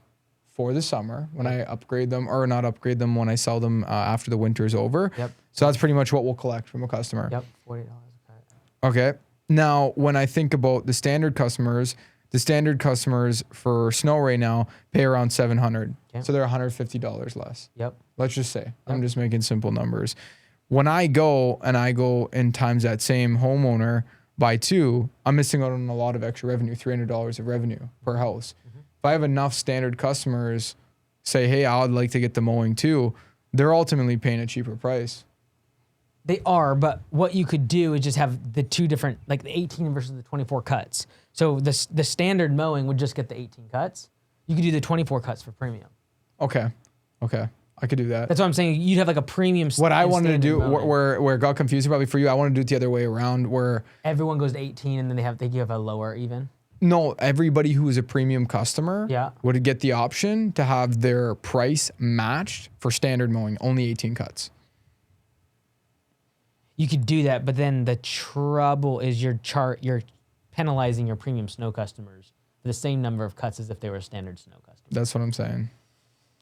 for the summer when I upgrade them, or not upgrade them when I sell them after the winter is over. Yep. So that's pretty much what we'll collect from a customer. Yep. $40 a cut. Okay. Now, when I think about the standard customers for snow right now pay around $700. Okay. So they're $150 less. Yep. Let's just say. I'm just making simple numbers. When I go and times that same homeowner buy 2, I'm missing out on a lot of extra revenue, $300 of revenue per house. If I have enough standard customers say, hey, I would like to get the mowing too, they're ultimately paying a cheaper price. They are, but what you could do is just have the 2 different, like the 18 versus the 24 cuts. So the standard mowing would just get the 18 cuts. You could do the 24 cuts for premium. Okay. I could do that. That's what I'm saying. You'd have like a premium. What I wanted to do, where it got confusing probably for you, I want to do it the other way around, where everyone goes to 18 and then you have a lower even. No, everybody who is a premium customer would get the option to have their price matched for standard mowing, only 18 cuts. You could do that, but then the trouble is you're penalizing your premium snow customers for the same number of cuts as if they were a standard snow customer. That's what I'm saying.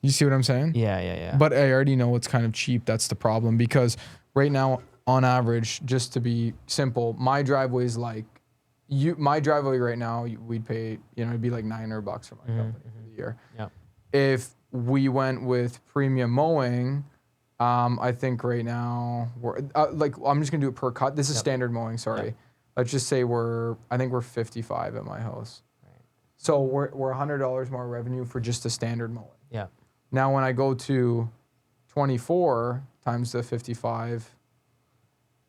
You see what I'm saying? Yeah. But I already know it's kind of cheap. That's the problem, because right now, on average, just to be simple, my driveway is like, my driveway right now, we'd pay, it'd be like $900 for my company for the year. Yeah. If we went with premium mowing, I think right now we're I'm just gonna do it per cut. This is standard mowing. Sorry, let's just say I think we're 55 at my house. Right. So we're $100 more revenue for just the standard mowing. Yeah. Now when I go to 24 times the 55,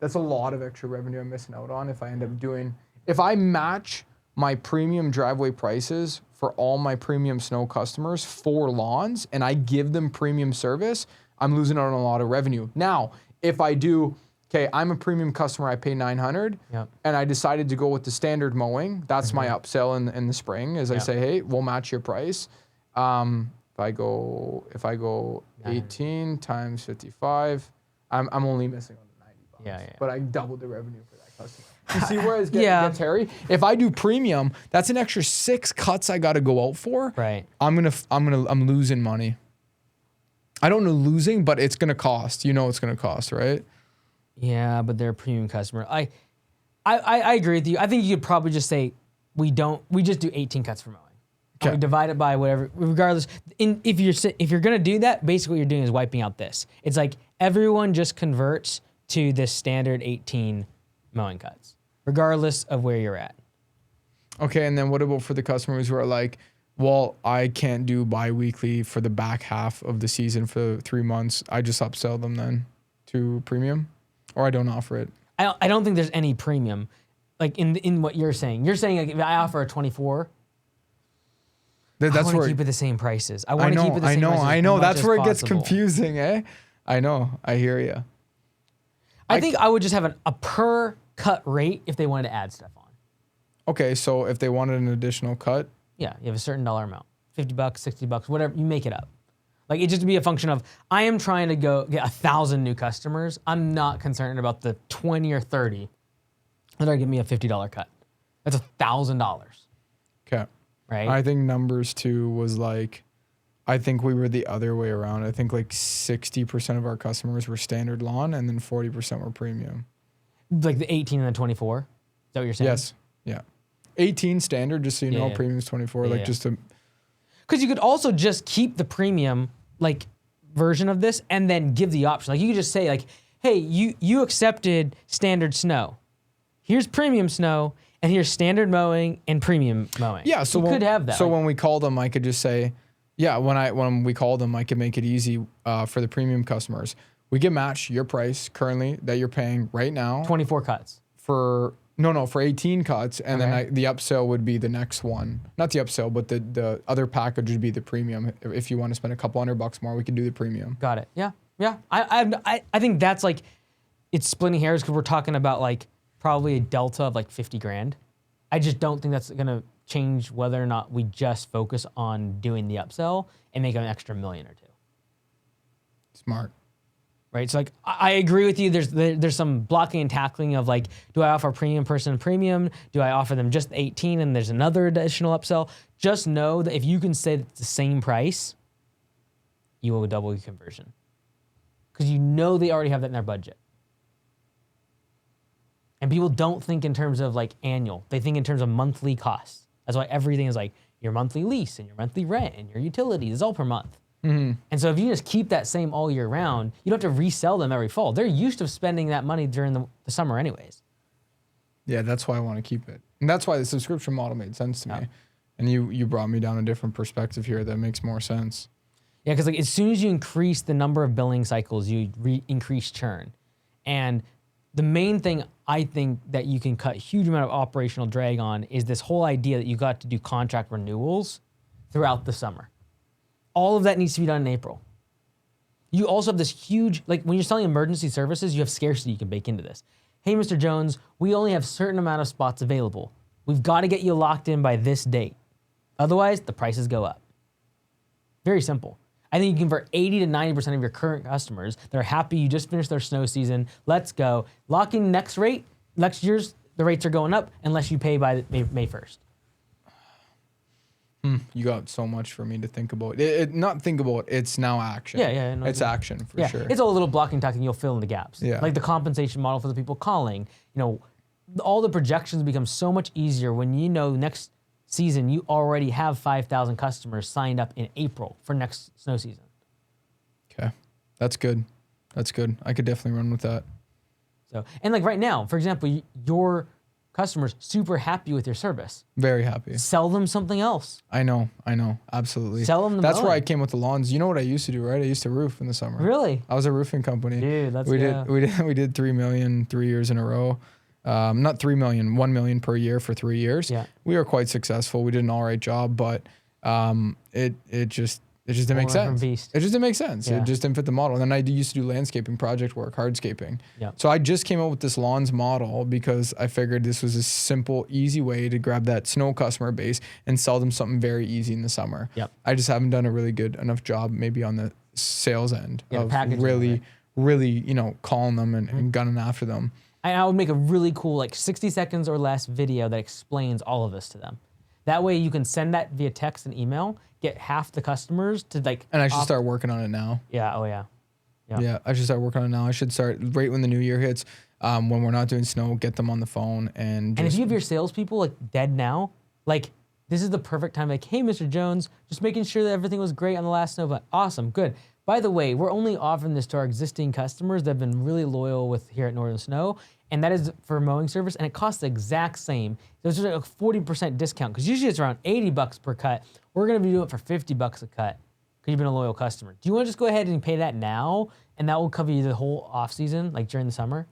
that's a lot of extra revenue I'm missing out on if I match my premium driveway prices for all my premium snow customers for lawns and I give them premium service, I'm losing out on a lot of revenue. Now, if I do, I'm a premium customer, I pay $900, and I decided to go with the standard mowing, that's my upsell in the spring, is I say, hey, we'll match your price. If I go 18 times 55, I'm only missing on the $90. But I doubled the revenue for that customer. You see where it's getting Terry? If I do premium, that's an extra 6 cuts I got to go out for. Right. I'm losing money. I don't know losing, but it's gonna cost. It's gonna cost, right? Yeah, but they're a premium customer. I agree with you. I think you could probably just say we just do 18 cuts for mowing. Okay. We divide it by whatever, regardless. If you're gonna do that, basically what you're doing is wiping out this. It's like everyone just converts to this standard 18 mowing cuts, regardless of where you're at. Okay, and then what about for the customers who are like, well, I can't do bi-weekly for the back half of the season for 3 months. I just upsell them then to premium, or I don't offer it. I don't think there's any premium, like in what you're saying. You're saying like if I offer a 24, I want to keep it the same prices. I want to keep it the same prices. I know. That's where it gets confusing, eh? I know. I hear you. I think I would just have a per cut rate if they wanted to add stuff on. Okay, so if they wanted an additional cut. Yeah, you have a certain dollar amount, $50, $60, whatever, you make it up. Like it just be a function of, I am trying to go get 1,000 new customers. I'm not concerned about the 20 or 30 that are giving me a $50 cut. That's $1,000. Okay. Right? I think numbers 2 was like, I think we were the other way around. I think like 60% of our customers were standard lawn and then 40% were premium. Like the 18 and the 24? Is that what you're saying? Yes. Yeah. 18 standard, just so you know, premium's 24. Just to. Because you could also just keep the premium like version of this and then give the option. Like you could just say like, hey, you accepted standard snow. Here's premium snow and here's standard mowing and premium mowing. Yeah, so you could have that. So when we call them, I could just say, when we call them, I could make it easy for the premium customers. We can match your price currently that you're paying right now. 24 cuts. For 18 cuts, and then the upsell would be the next one. Not the upsell, but the other package would be the premium. If you want to spend a couple $100 more, we can do the premium. Got it. Yeah. I think that's like, it's splitting hairs because we're talking about like probably a delta of like 50 grand. I just don't think that's gonna change whether or not we just focus on doing the upsell and make an extra $1 million or $2 million. Smart. Right, so like I agree with you. There's some blocking and tackling of like, do I offer premium person premium? Do I offer them just 18 and there's another additional upsell? Just know that if you can say it's the same price, you will double your conversion because you know they already have that in their budget. And people don't think in terms of like annual; they think in terms of monthly costs. That's why everything is like your monthly lease and your monthly rent and your utilities is all per month. Mm-hmm. And so if you just keep that same all year round, you don't have to resell them every fall. They're used to spending that money during the summer anyways. Yeah, that's why I want to keep it. And that's why the subscription model made sense to Yeah. me. And you brought me down a different perspective here that makes more sense. Yeah, because like as soon as you increase the number of billing cycles, you increase churn. And the main thing I think that you can cut a huge amount of operational drag on is this whole idea that you got to do contract renewals throughout the summer. All of that needs to be done in April. You also have this huge, like when you're selling emergency services, you have scarcity you can bake into this. Hey, Mr. Jones, we only have a certain amount of spots available. We've got to get you locked in by this date. Otherwise, the prices go up. Very simple. I think you convert 80 to 90% of your current customers that are happy you just finished their snow season. Let's go. Lock in next rate. Next year's, the rates are going up unless you pay by May 1st. You got so much for me to think about. Not think about, it's now action. Yeah. No, it's action for sure. It's a little blocking talking. You'll fill in the gaps. Yeah. Like the compensation model for the people calling. All the projections become so much easier when you know next season you already have 5,000 customers signed up in April for next snow season. Okay, that's good. I could definitely run with that. So, and like right now, for example, your customers super happy with your service. Very happy. Sell them something else. I know, absolutely. Sell them the That's where mowing. I came with the lawns. You know what I used to do, right? I used to roof in the summer. Really? I was a roofing company. Dude, that's we did 3 million 3 years in a row. Not 3 million, 1 million per year for 3 years. Yeah. We were quite successful. We did an all right job, but it just didn't make sense. Beast. It just didn't make sense. Yeah. It just didn't fit the model. And then I used to do landscaping project work, hardscaping. Yeah. So I just came up with this lawns model because I figured this was a simple, easy way to grab that snow customer base and sell them something very easy in the summer. Yep. I just haven't done a really good enough job maybe on the sales end of packaging really, calling them and gunning after them. And I would make a really cool, like 60 seconds or less video that explains all of this to them. That way you can send that via text and email, get half the customers to like. And I should start working on it now. Yeah. Oh yeah. Yeah, I should start working on it now. I should start right when the new year hits, when we're not doing snow, get them on the phone and if you have your salespeople like dead now, like this is the perfect time. Like, hey, Mr. Jones, just making sure that everything was great on the last snow. But awesome, good. By the way, we're only offering this to our existing customers that have been really loyal with here at Northern Snow, and that is for mowing service, and it costs the exact same. So it's just like a 40% discount because usually it's around $80 per cut. We're gonna be doing it for $50 a cut because you've been a loyal customer. Do you want to just go ahead and pay that now, and that will cover you the whole off season, like during the summer?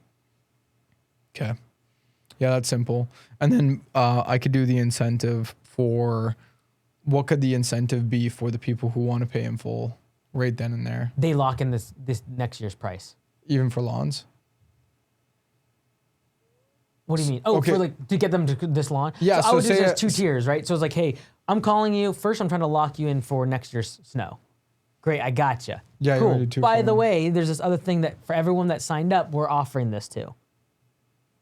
Okay. Yeah, that's simple. And then I could do the incentive for, what could the incentive be for the people who want to pay in full right then and there? They lock in this next year's price. Even for lawns? What do you mean? Oh, Okay. for like to get them to this lawn? Yeah, So I would so just say there's two tiers, right? So it's like, hey, I'm calling you. First, I'm trying to lock you in for next year's snow. Great, I gotcha. Yeah, you cool. wanna do two By for the them. way, there's this other thing that for everyone that signed up, we're offering this too.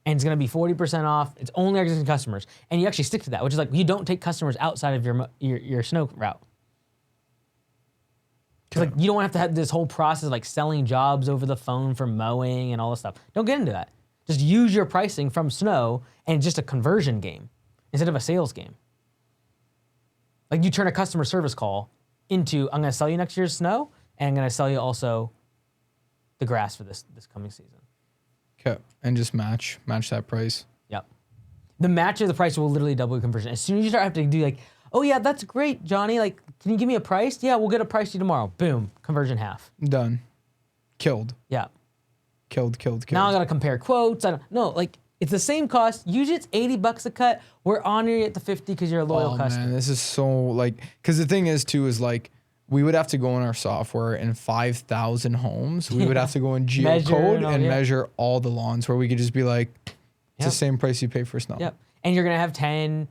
And it's gonna be 40% off. It's only our existing customers, and you actually stick to that, which is like you don't take customers outside of your snow route. 'Cause like you don't have to have this whole process of like selling jobs over the phone for mowing and all this stuff. Don't get into that. Just use your pricing from snow and it's just a conversion game instead of a sales game. Like you turn a customer service call into, I'm gonna sell you next year's snow and I'm gonna sell you also the grass for this coming season. Okay. And just match that price. Yep. The match of the price will literally double your conversion. As soon as you start having to do like, oh yeah, that's great, Johnny. Like, can you give me a price? Yeah, we'll get a price to you tomorrow. Boom, conversion half. Done. Killed. Yeah. Killed. Now I gotta compare quotes. No, like it's the same cost. Usually it's $80 a cut. We're honoring it to 50 because you're a loyal customer. Man, this is so like, because the thing is too is like, we would have to go in our software in 5,000 homes. We would have to go in geocode and measure all the lawns where we could just be like, it's the same price you pay for snow. Yep. And you're gonna have 10,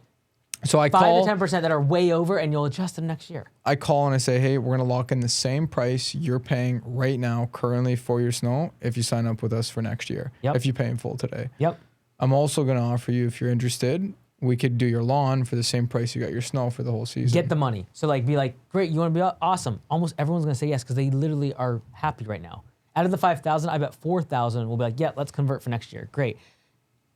So 5 to 10% that are way over, and you'll adjust them next year. I call and I say, hey, we're gonna lock in the same price you're paying right now currently for your snow if you sign up with us for next year. Yep. If you pay in full today. Yep. I'm also gonna offer you, if you're interested, we could do your lawn for the same price you got your snow for the whole season. Get the money. So like, be like, great, you want to be awesome. Almost everyone's gonna say yes because they literally are happy right now. Out of the 5,000, I bet 4,000 will be like, yeah, let's convert for next year. Great.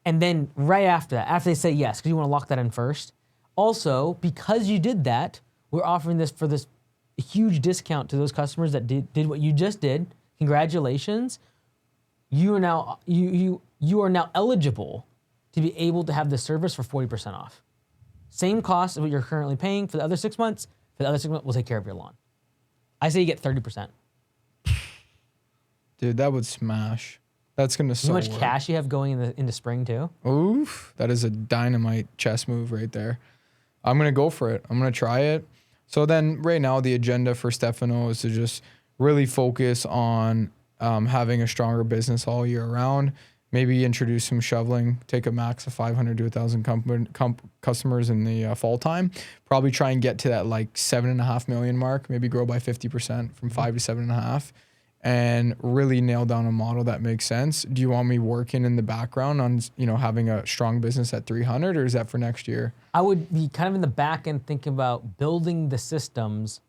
And then right after that, after they say yes, because you want to lock that in first. Also, because you did that, we're offering this for this huge discount to those customers that did what you just did. Congratulations. You are now eligible to to be able to have this service for 40% off. Same cost of what you're currently paying for the other 6 months. For the other 6 months, we'll take care of your lawn. I say you get 30%. Dude, that would smash. That's gonna so How much work. cash you have going into spring too? Oof, that is a dynamite chess move right there. I'm gonna go for it. I'm gonna try it. So then, right now, the agenda for Stefano is to just really focus on having a stronger business all year round. Maybe introduce some shoveling, take a max of 500 to 1,000 customers in the fall time. Probably try and get to that like 7.5 million mark. Maybe grow by 50% from 5 to 7.5, and really nail down a model that makes sense. Do you want me working in the background on having a strong business at 300, or is that for next year? I would be kind of in the back end thinking about building the systems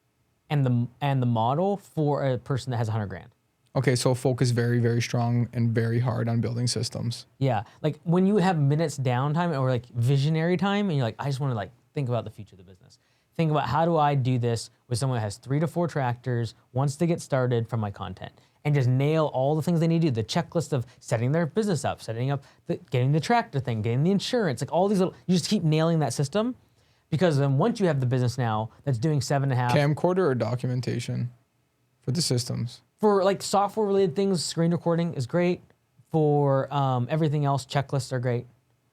and the model for a person that has 100 grand. Okay, so focus very, very strong and very hard on building systems. Yeah, like when you have minutes downtime or like visionary time, and you're like, I just want to like think about the future of the business. Think about how do I do this with someone that has 3 to 4 tractors, wants to get started from my content, and just nail all the things they need to do. The checklist of setting their business up, getting the tractor thing, getting the insurance, like all these little. You just keep nailing that system, because then once you have the business now that's doing 7.5. Camcorder or documentation for the systems? For like software related things, screen recording is great. For everything else, checklists are great.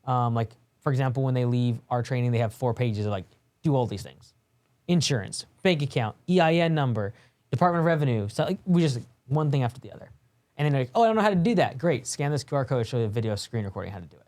Like for example, when they leave our training, they have 4 pages of like, do all these things. Insurance, bank account, EIN number, Department of Revenue. So like, we just one thing after the other. And then they're like, oh, I don't know how to do that. Great, scan this QR code, show you a video screen recording how to do it.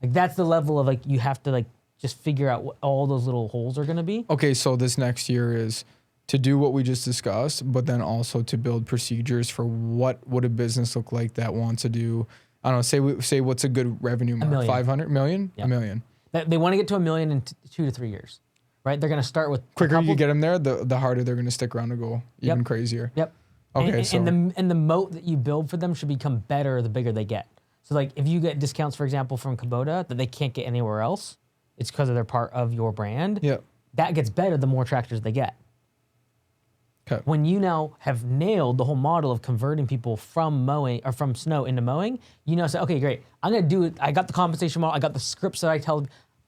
Like that's the level of like, you have to like just figure out what all those little holes are gonna be. Okay, so this next year is to do what we just discussed, but then also to build procedures for what would a business look like that wants to do. I don't know. Say what's a good revenue mark? 1 million. 500 million. Yep. $1 million. They want to get to 1 million in 2 to 3 years, right? They're gonna start with Quicker you get them there, the harder they're gonna stick around to go even crazier. Yep. Okay, and the moat that you build for them should become better the bigger they get. So like if you get discounts, for example, from Kubota that they can't get anywhere else, it's because they're part of your brand. Yep. That gets better the more tractors they get. Okay. When you now have nailed the whole model of converting people from mowing or from snow into mowing, say, okay, great. I'm gonna do it. I got the compensation model. I got the scripts that I tell.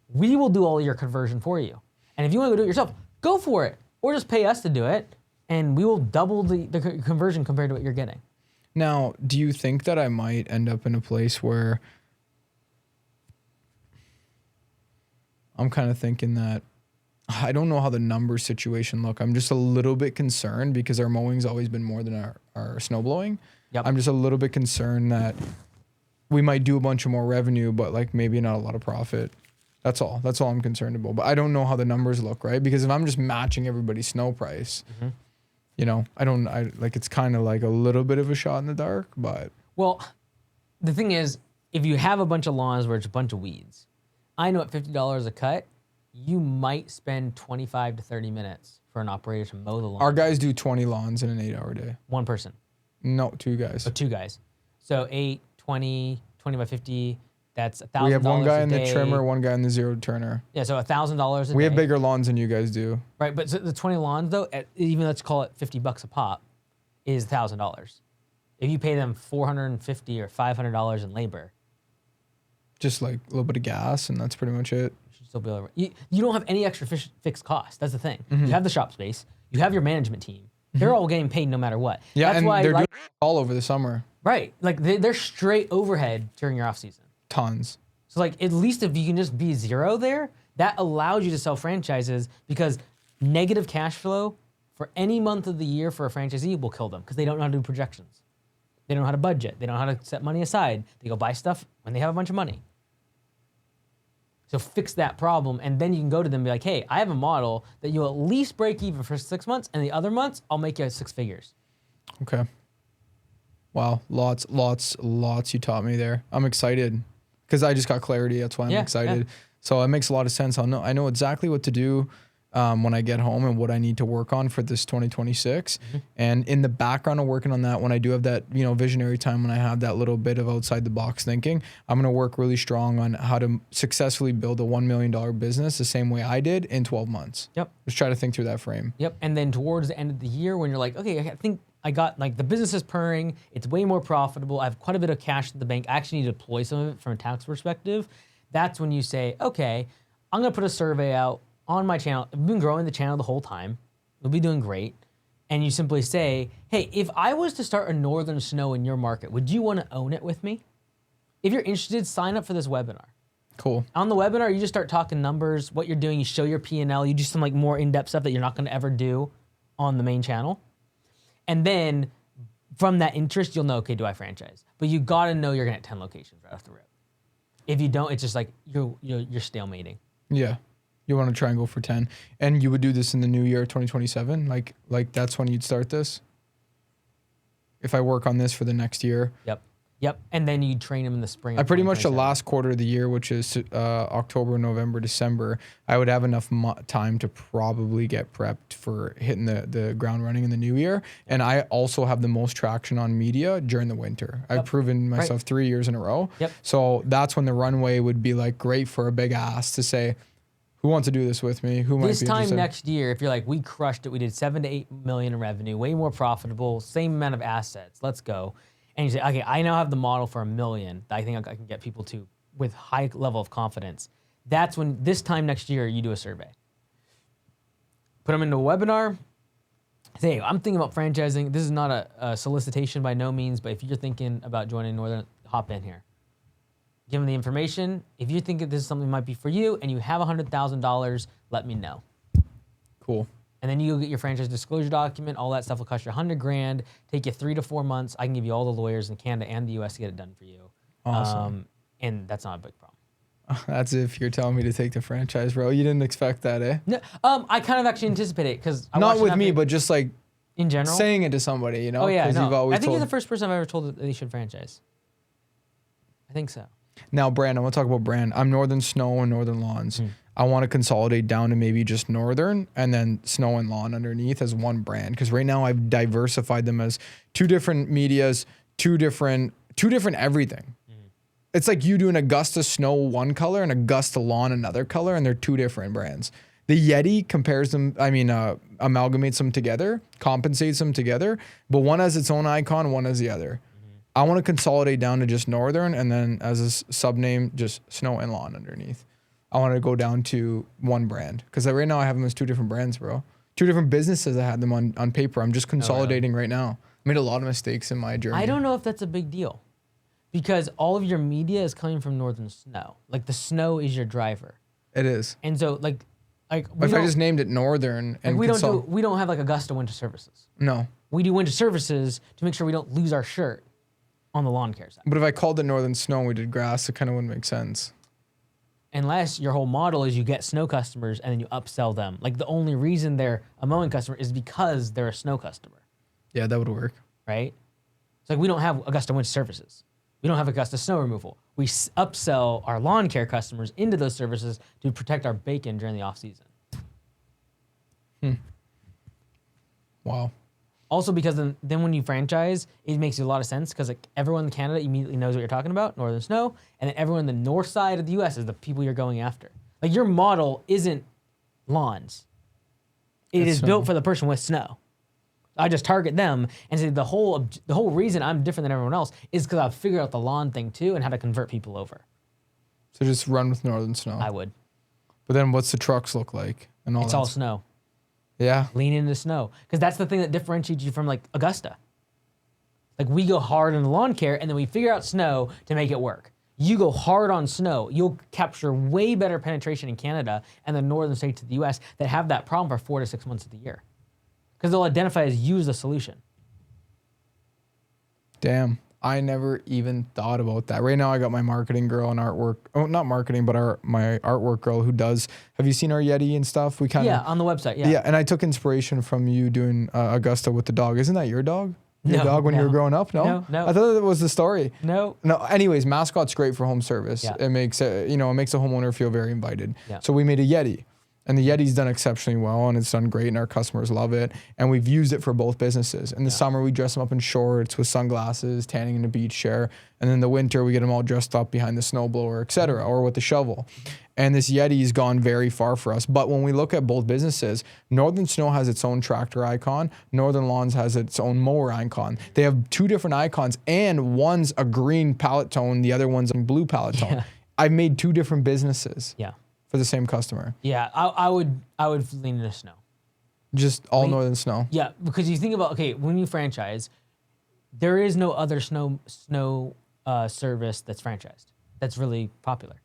We will do all your conversion for you. And if you want to go do it yourself, go for it, or just pay us to do it, and we will double the conversion compared to what you're getting. Now, do you think that I might end up in a place where I'm kind of thinking that I don't know how the number situation look. I'm just a little bit concerned because our mowing's always been more than our snow blowing. Yep. I'm just a little bit concerned that we might do a bunch of more revenue, but like maybe not a lot of profit. That's all I'm concerned about. But I don't know how the numbers look, right? Because if I'm just matching everybody's snow price, it's kind of like a little bit of a shot in the dark, but. Well, the thing is, if you have a bunch of lawns where it's a bunch of weeds, I know at $50 a cut, you might spend 25 to 30 minutes for an operator to mow the lawn. Our guys do 20 lawns in an 8-hour day. One person. No, 2 guys. Oh, 2 guys. So 8, 20, 20 by 50, that's $1,000 We have one guy a in day. the trimmer, one guy in the zero turner. Yeah, so $1,000 a day. We have bigger lawns than you guys do. Right, but so the 20 lawns though, even let's call it $50 a pop, is $1,000. If you pay them $450 or $500 in labor, just like a little bit of gas, and that's pretty much it. you should still be able to, you don't have any extra fixed cost. That's the thing. Mm-hmm. You have the shop space. You have your management team. They're all getting paid no matter what. Yeah, That's and why they're doing it all over the summer. Right, like they're straight overhead during your off season. Tons. So like at least if you can just be zero there, that allows you to sell franchises, because negative cash flow for any month of the year for a franchisee will kill them because they don't know how to do projections. They don't know how to budget. They don't know how to set money aside. They go buy stuff when they have a bunch of money. So fix that problem, and then you can go to them and be like, hey, I have a model that you'll at least break even for 6 months, and the other months, I'll make you 6 figures. Okay. Wow, lots you taught me there. I'm excited because I just got clarity. That's why I'm excited. Yeah. So it makes a lot of sense. I know exactly what to do when I get home and what I need to work on for this 2026. Mm-hmm. And in the background of working on that, when I do have that, visionary time, when I have that little bit of outside the box thinking, I'm going to work really strong on how to successfully build a $1 million business the same way I did in 12 months. Yep. Just try to think through that frame. Yep. And then towards the end of the year, when you're like, okay, I think I got like the business is purring. It's way more profitable. I have quite a bit of cash in the bank. I actually need to deploy some of it from a tax perspective. That's when you say, okay, I'm gonna put a survey out on my channel. I've been growing the channel the whole time. We'll be doing great. And you simply say, hey, if I was to start a northern snow in your market, would you want to own it with me? If you're interested, sign up for this webinar. Cool. On the webinar, you just start talking numbers, what you're doing. You show your P&L. You do some like more in-depth stuff that you're not going to ever do on the main channel. And then from that interest, you'll know, okay, do I franchise? But you got to know you're going to have 10 locations right off the rip. If you don't, it's just like you're stalemating. Yeah. You want to try and go for 10. And you would do this in the new year, 2027? Like that's when you'd start this? If I work on this for the next year? Yep. And then you train them in the spring. I pretty much the last quarter of the year, which is October, November, December, I would have enough time to probably get prepped for hitting the ground running in the new year. And I also have the most traction on media during the winter. I've proven myself 3 years in a row. Yep. So that's when the runway would be like great for a big ass to say, who wants to do this with me? Who might be interested? This time next year, if you're like, we crushed it, we did 7 to 8 million in revenue, way more profitable, same amount of assets, let's go. And you say, okay, I now have the model for $1 million that I think I can get people to with high level of confidence. That's when, this time next year, you do a survey. Put them into a webinar. Say, hey, I'm thinking about franchising. This is not a solicitation by no means, but if you're thinking about joining Northern, hop in here. Give them the information. If you think that this is something that might be for you and you have $100,000, let me know. Cool. And then you go get your franchise disclosure document. All that stuff will cost you $100,000, take you 3 to 4 months. I can give you all the lawyers in Canada and the US to get it done for you. Awesome. And that's not a big problem. That's if you're telling me to take the franchise, bro. You didn't expect that, eh? No, I kind of actually anticipate it because not with me, but just like in general, saying it to somebody, you know? Oh yeah, no. You've always I think you're the first person I've ever told that they should franchise. I think so. Now, brand, I want to talk about brand. I'm Northern Snow and Northern Lawns. I want to consolidate down to maybe just Northern and then Snow and Lawn underneath as one brand. Because right now I've diversified them as 2 different medias, 2 different everything. It's like you do an Augusta Snow one color and Augusta Lawn another color, and they're 2 different brands. The Yeti compares them, amalgamates them together, compensates them together, but one has its own icon, one has the other. I want to consolidate down to just Northern and then as a sub name, just Snow and Lawn underneath. I want to go down to one brand because right now I have them as 2 different brands, bro. 2 different businesses. I had them on paper. I'm just consolidating right now. I made a lot of mistakes in my journey. I don't know if that's a big deal because all of your media is coming from Northern Snow. Like the snow is your driver. It is. And so like if I just named it Northern and we don't have like Augusta Winter Services. No. We do winter services to make sure we don't lose our shirt on the lawn care side. But if I called it Northern Snow and we did grass, it kind of wouldn't make sense. Unless your whole model is you get snow customers and then you upsell them. Like the only reason they're a mowing customer is because they're a snow customer. Yeah, that would work. Right? It's like we don't have Augusta Winter Services. We don't have Augusta Snow Removal. We upsell our lawn care customers into those services to protect our bacon during the off season. Wow. Also, because then when you franchise, it makes a lot of sense because like everyone in Canada immediately knows what you're talking about, Northern Snow, and then everyone in the north side of the U.S. is the people you're going after. Like your model isn't lawns; it is built for the person with snow. I just target them and say the whole reason I'm different than everyone else is because I've figured out the lawn thing too and how to convert people over. So just run with Northern Snow. I would. But then what's the trucks look like and all that? It's all snow. Yeah. Lean into snow. Because that's the thing that differentiates you from like Augusta. Like we go hard on the lawn care and then we figure out snow to make it work. You go hard on snow, you'll capture way better penetration in Canada and the northern states of the US that have that problem for 4 to 6 months of the year. Because they'll identify as you as a solution. Damn. I never even thought about that. Right now I got my marketing girl and artwork. Oh, not marketing, but my artwork girl who does. Have you seen our Yeti and stuff? We kind of on the website. Yeah. Yeah, and I took inspiration from you doing Augusta with the dog. Isn't that your dog? Your dog when you were growing up? No. I thought that was the story. No. Anyways, mascot's great for home service. Yeah. It makes it makes a homeowner feel very invited. Yeah. So we made a Yeti. And the Yeti's done exceptionally well, and it's done great, and our customers love it. And we've used it for both businesses. In the summer, we dress them up in shorts with sunglasses, tanning in a beach chair. And in the winter, we get them all dressed up behind the snowblower, et cetera, or with the shovel. And this Yeti's gone very far for us. But when we look at both businesses, Northern Snow has its own tractor icon. Northern Lawns has its own mower icon. They have two different icons, and one's a green palette tone, the other one's a blue palette tone. Yeah. I've made two different businesses. Yeah. For the same customer. Yeah, I would lean into Snow. Just all Northern Snow. Yeah, because you think about, okay, when you franchise, there is no other snow service that's franchised that's really popular.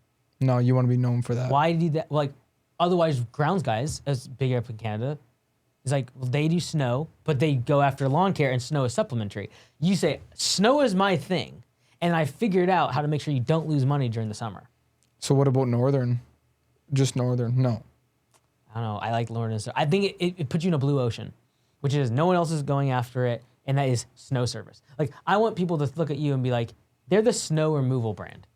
No, you want to be known for that. Why do that? Like, otherwise, Grounds Guys, as big up in Canada, is like, well, they do snow, but they go after lawn care, and snow is supplementary. You say, snow is my thing, and I figured out how to make sure you don't lose money during the summer. So what about Northern? Just Northern? No. I don't know. I like Northern. I think it puts you in a blue ocean, which is no one else is going after it, and that is snow service. Like, I want people to look at you and be like, they're the snow removal brand.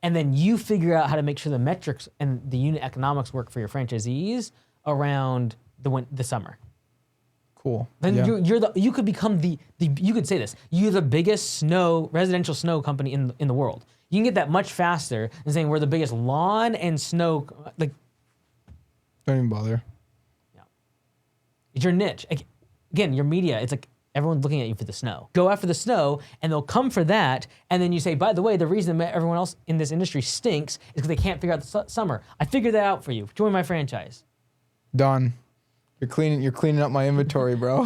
And then you figure out how to make sure the metrics and the unit economics work for your franchisees around the summer. Cool. Then you could become you could say this, you're the biggest residential snow company in the world. You can get that much faster than saying we're the biggest lawn and snow, like. Don't even bother. Yeah. It's your niche. Again, your media, it's like everyone's looking at you for the snow. Go after the snow, and they'll come for that, and then you say, by the way, the reason that everyone else in this industry stinks is because they can't figure out the summer. I figured that out for you. Join my franchise. Done. You're cleaning up my inventory, bro.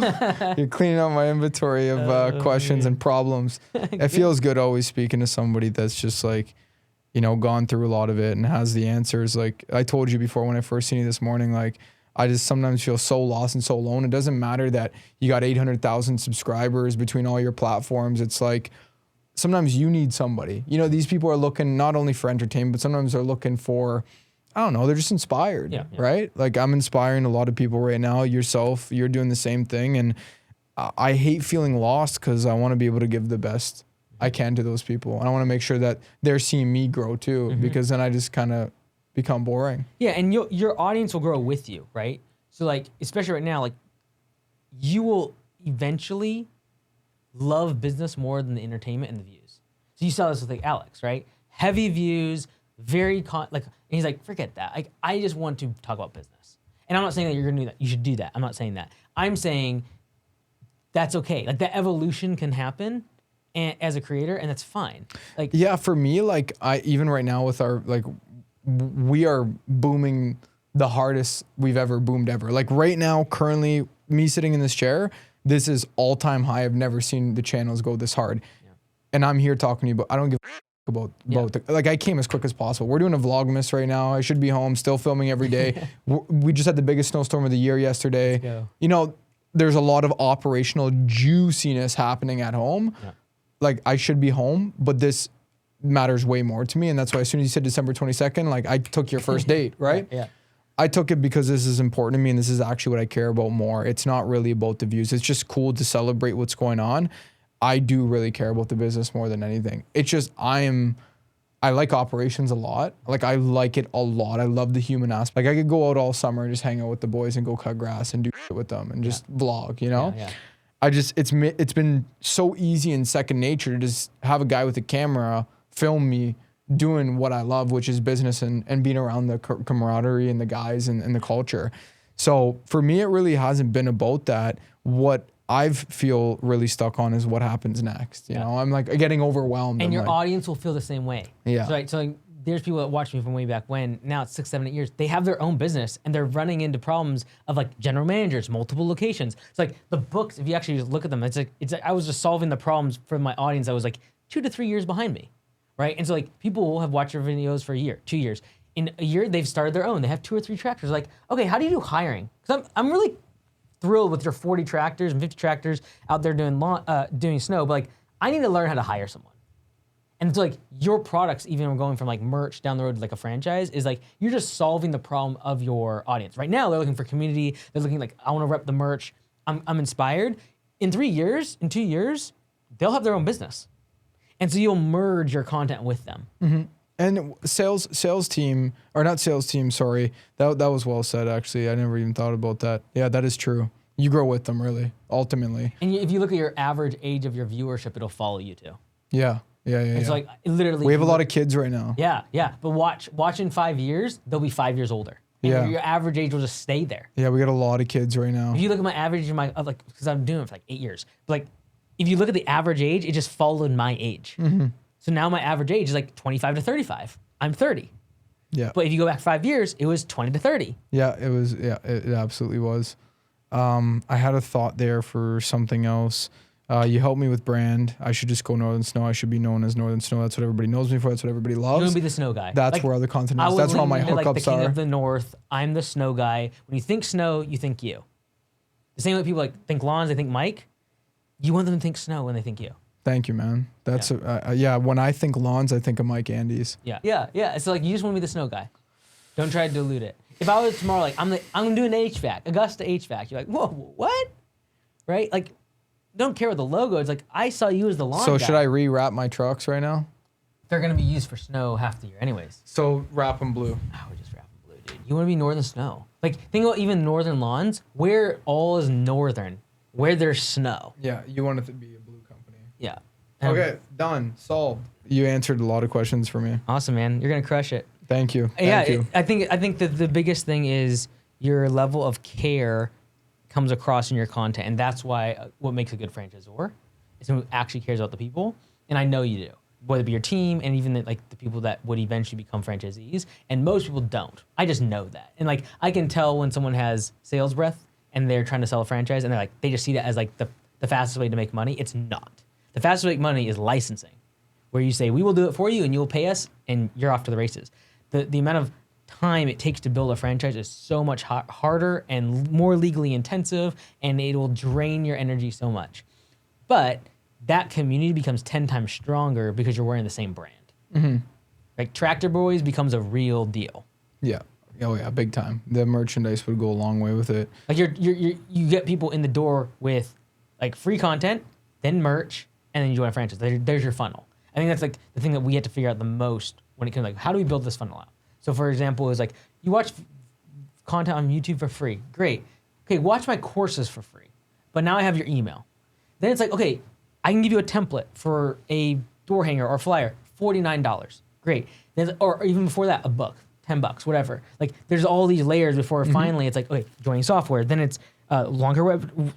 You're cleaning up my inventory of questions and problems. It feels good always speaking to somebody that's just like, gone through a lot of it and has the answers. Like I told you before when I first seen you this morning, like I just sometimes feel so lost and so alone. It doesn't matter that you got 800,000 subscribers between all your platforms. It's like sometimes you need somebody. These people are looking not only for entertainment, but sometimes they're looking for, I don't know, they're just inspired, right? Like I'm inspiring a lot of people right now. Yourself, you're doing the same thing. And I hate feeling lost because I want to be able to give the best I can to those people. And I want to make sure that they're seeing me grow too, because then I just kind of become boring. Yeah, and your audience will grow with you, right? So like, especially right now, like you will eventually love business more than the entertainment and the views. So you saw this with like Alex, right? Heavy views, very and he's like, forget that. Like, I just want to talk about business. And I'm not saying that you're gonna do that. You should do that. I'm not saying that. I'm saying that's okay. Like that evolution can happen as a creator, and that's fine. Like, yeah, for me, like even right now with our, like we are booming the hardest we've ever boomed ever. Like right now, currently me sitting in this chair, this is all time high. I've never seen the channels go this hard. Yeah. And I'm here talking to you, but I don't give about like I came as quick as possible. We're doing a Vlogmas right now. I should be home, still filming every day. We just had the biggest snowstorm of the year yesterday. There's a lot of operational juiciness happening at home. Yeah. Like I should be home, but this matters way more to me. And that's why as soon as you said December 22nd, like I took your first date, right? Yeah. I took it because this is important to me and this is actually what I care about more. It's not really about the views. It's just cool to celebrate what's going on. I do really care about the business more than anything. It's just I like operations a lot. Like I like it a lot. I love the human aspect. Like I could go out all summer and just hang out with the boys and go cut grass and do shit with them and just vlog, Yeah. It's been so easy and second nature to just have a guy with a camera film me doing what I love, which is business and being around the camaraderie and the guys and the culture. So for me, it really hasn't been about that. What I feel really stuck on is what happens next. You know, I'm like getting overwhelmed. And I'm your like, audience will feel the same way. Yeah. So like, there's people that watch me from way back when. Now it's 6, 7, 8 years. They have their own business and they're running into problems of like general managers, multiple locations. It's like the books. If you actually just look at them, it's like I was just solving the problems for my audience that was like 2 to 3 years behind me, right? And so like people will have watched your videos for a year, 2 years. In a year, they've started their own. They have 2 or 3 tractors. Like, okay, how do you do hiring? Because I'm really thrilled with your 40 tractors and 50 tractors out there doing snow, but like I need to learn how to hire someone. And it's like your products, even going from like merch down the road to like a franchise, is like you're just solving the problem of your audience. Right now, they're looking for community. They're looking like, I want to rep the merch. I'm inspired. In 2 years, they'll have their own business. And so you'll merge your content with them. Mm-hmm. And sales team, or not sales team, sorry. That was well said, actually. I never even thought about that. Yeah, that is true. You grow with them, really, ultimately. And if you look at your average age of your viewership, it'll follow you too. Yeah. It's like literally. We have a lot of kids right now. Yeah. But watch in 5 years, they'll be 5 years older. And your average age will just stay there. Yeah, we got a lot of kids right now. If you look at my average, because I'm doing it for like 8 years. But like, if you look at the average age, it just followed my age. Mm-hmm. So now my average age is like 25 to 35. I'm 30. Yeah. But if you go back 5 years, it was 20 to 30. Yeah, it was. Yeah, it absolutely was. I had a thought there for something else. You helped me with brand. I should just go Northern Snow. I should be known as Northern Snow. That's what everybody knows me for. That's what everybody loves. You want to be the snow guy. That's like, where all the content is. That's where all my hookups like the king are. of the north. I'm the snow guy. When you think snow, you think you. The same way people like think lawns, they think Mike. You want them to think snow when they think you. Thank you, man. That's when I think lawns, I think of Mike Andes. Yeah. It's like you just want to be the snow guy. Don't try to dilute it. If I was tomorrow, like I'm doing HVAC, Augusta HVAC. You're like, whoa, what? Right? Like, don't care what the logo is. Like, I saw you as the lawn guy. So should I rewrap my trucks right now? They're gonna be used for snow half the year, anyways. So wrap them blue. I would just wrap them blue, dude. You want to be northern snow. Like, think about even northern lawns. Where all is northern, where there's snow. Yeah, you want it to be a blue company. Yeah. Okay, done. Solved. You answered a lot of questions for me. Awesome, man. You're gonna crush it. Thank you. Thank you. I think that the biggest thing is your level of care comes across in your content, and that's why what makes a good franchisor is someone who actually cares about the people, and I know you do, whether it be your team and even the people that would eventually become franchisees, and most people don't. I just know that, and like I can tell when someone has sales breath and they're trying to sell a franchise, and they just see that as like the fastest way to make money. It's not. The fastest way to make money is licensing, where you say we will do it for you and you will pay us, and you're off to the races. The amount of time it takes to build a franchise is so much harder and more legally intensive, and it will drain your energy so much. But that community becomes 10 times stronger because you're wearing the same brand. Mm-hmm. Like Tractor Boys becomes a real deal. Yeah. Oh yeah, big time. The merchandise would go a long way with it. Like you get people in the door with like free content, then merch, and then you join a franchise. There's your funnel. I think that's like the thing that we had to figure out the most when it comes to like, how do we build this funnel out? So for example, it was like, you watch content on YouTube for free. Great. Okay, watch my courses for free. But now I have your email. Then it's like, okay, I can give you a template for a door hanger or flyer, $49. Great. Then, or even before that, a book, $10, whatever. Like there's all these layers before finally it's like, okay, joining software. Then it's longer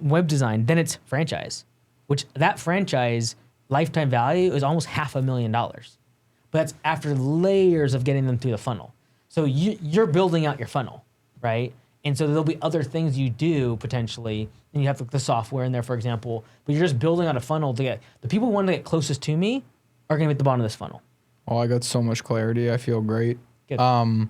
web design. Then it's franchise, which that franchise lifetime value is almost $500,000. But that's after layers of getting them through the funnel. So you're building out your funnel, right? And so there'll be other things you do potentially, and you have the software in there, for example, but you're just building out a funnel to get, the people who want to get closest to me are going to be at the bottom of this funnel. Oh, I got so much clarity. I feel great. Good.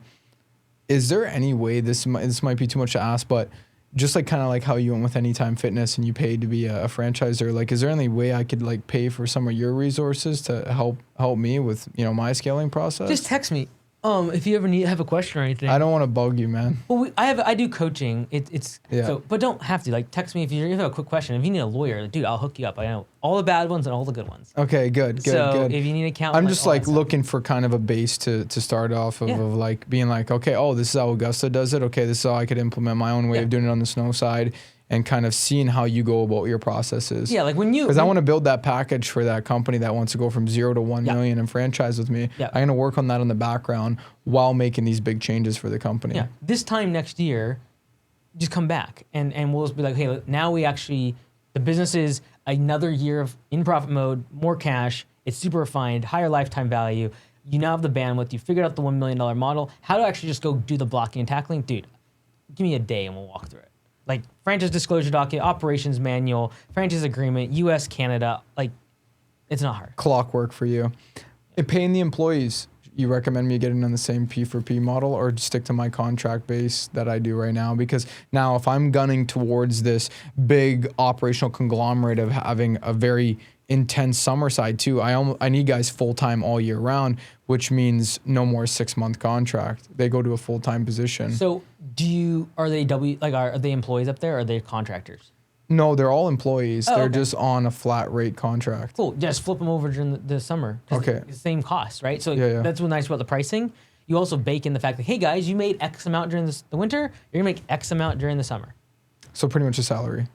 Is there any way, this might be too much to ask, but just like kind of like how you went with Anytime Fitness and you paid to be a franchisor, like is there any way I could like pay for some of your resources to help me with, my scaling process? Just text me. If you ever have a question or anything. I don't want to bug you, man. Well, I do coaching. It's yeah. So, but don't have to text me if you have a quick question. If you need a lawyer, dude, I'll hook you up. I know all the bad ones and all the good ones. Okay, good. So if you need an account, I'm just looking for kind of a base to start off of, of like being like, okay, this is how Augusta does it. Okay, this is how I could implement my own way of doing it on the snow side. And kind of seeing how you go about your processes. Yeah, like because I want to build that package for that company that wants to go from 0 to 1 million and franchise with me. Yeah. I'm going to work on that in the background while making these big changes for the company. Yeah, this time next year, just come back and we'll just be like, hey, now we actually, the business is another year of in profit mode, more cash, it's super refined, higher lifetime value. You now have the bandwidth, you figured out the $1 million model. How to actually just go do the blocking and tackling? Dude, give me a day and we'll walk through it. Like franchise disclosure document, operations manual, franchise agreement, US, Canada, it's not hard. Clockwork for you. And paying the employees, you recommend me getting on the same P for P model or stick to my contract base that I do right now? Because now if I'm gunning towards this big operational conglomerate of having a very intense summer side too, I need guys full-time all year round, which means no more 6-month contract. They go to a full-time position. So are they employees up there or are they contractors? No, they're all employees. Oh, They're okay. just on a flat rate contract. Cool. Just flip them over during the summer. 'Cause Okay. it's the same cost, right? So Yeah. that's what's nice about the pricing. You also bake in the fact that, hey guys, you made X amount during the winter. You're gonna make X amount during the summer. So pretty much a salary.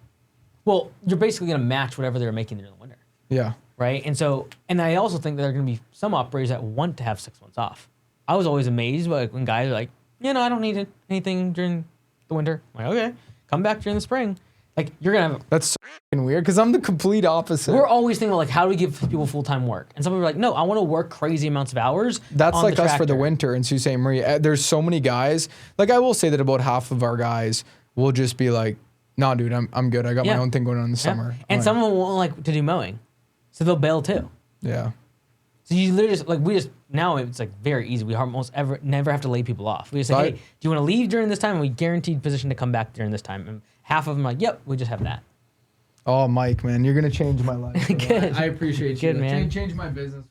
Well, you're basically gonna match whatever they're making during the winter, Yeah. right? And so, and I also think that there are gonna be some operators that want to have 6 months off. I was always amazed by when guys are like, I don't need anything during the winter. I'm like, okay, come back during the spring. Like you're gonna have. That's so fucking weird because I'm the complete opposite. We're always thinking like, how do we give people full-time work? And some people are like, no, I want to work crazy amounts of hours. That's on like the us for the tractor. winter in Sault Ste. Marie. There's so many guys. Like I will say that about half of our guys will just be like, "Nah, dude, I'm good. I got my Yeah. own thing going on in the Yeah. summer." And Like, some of them won't like to do mowing, so they'll bail too. yeah. So you literally just like now it's like very easy. We almost never have to lay people off. We just say, So hey, do you want to leave during this time? And we guaranteed position to come back during this time. And half of them are like, yep, we just have that. Oh, Mike, man, you're gonna change my life. Good. I appreciate Good, you. man. Change my business.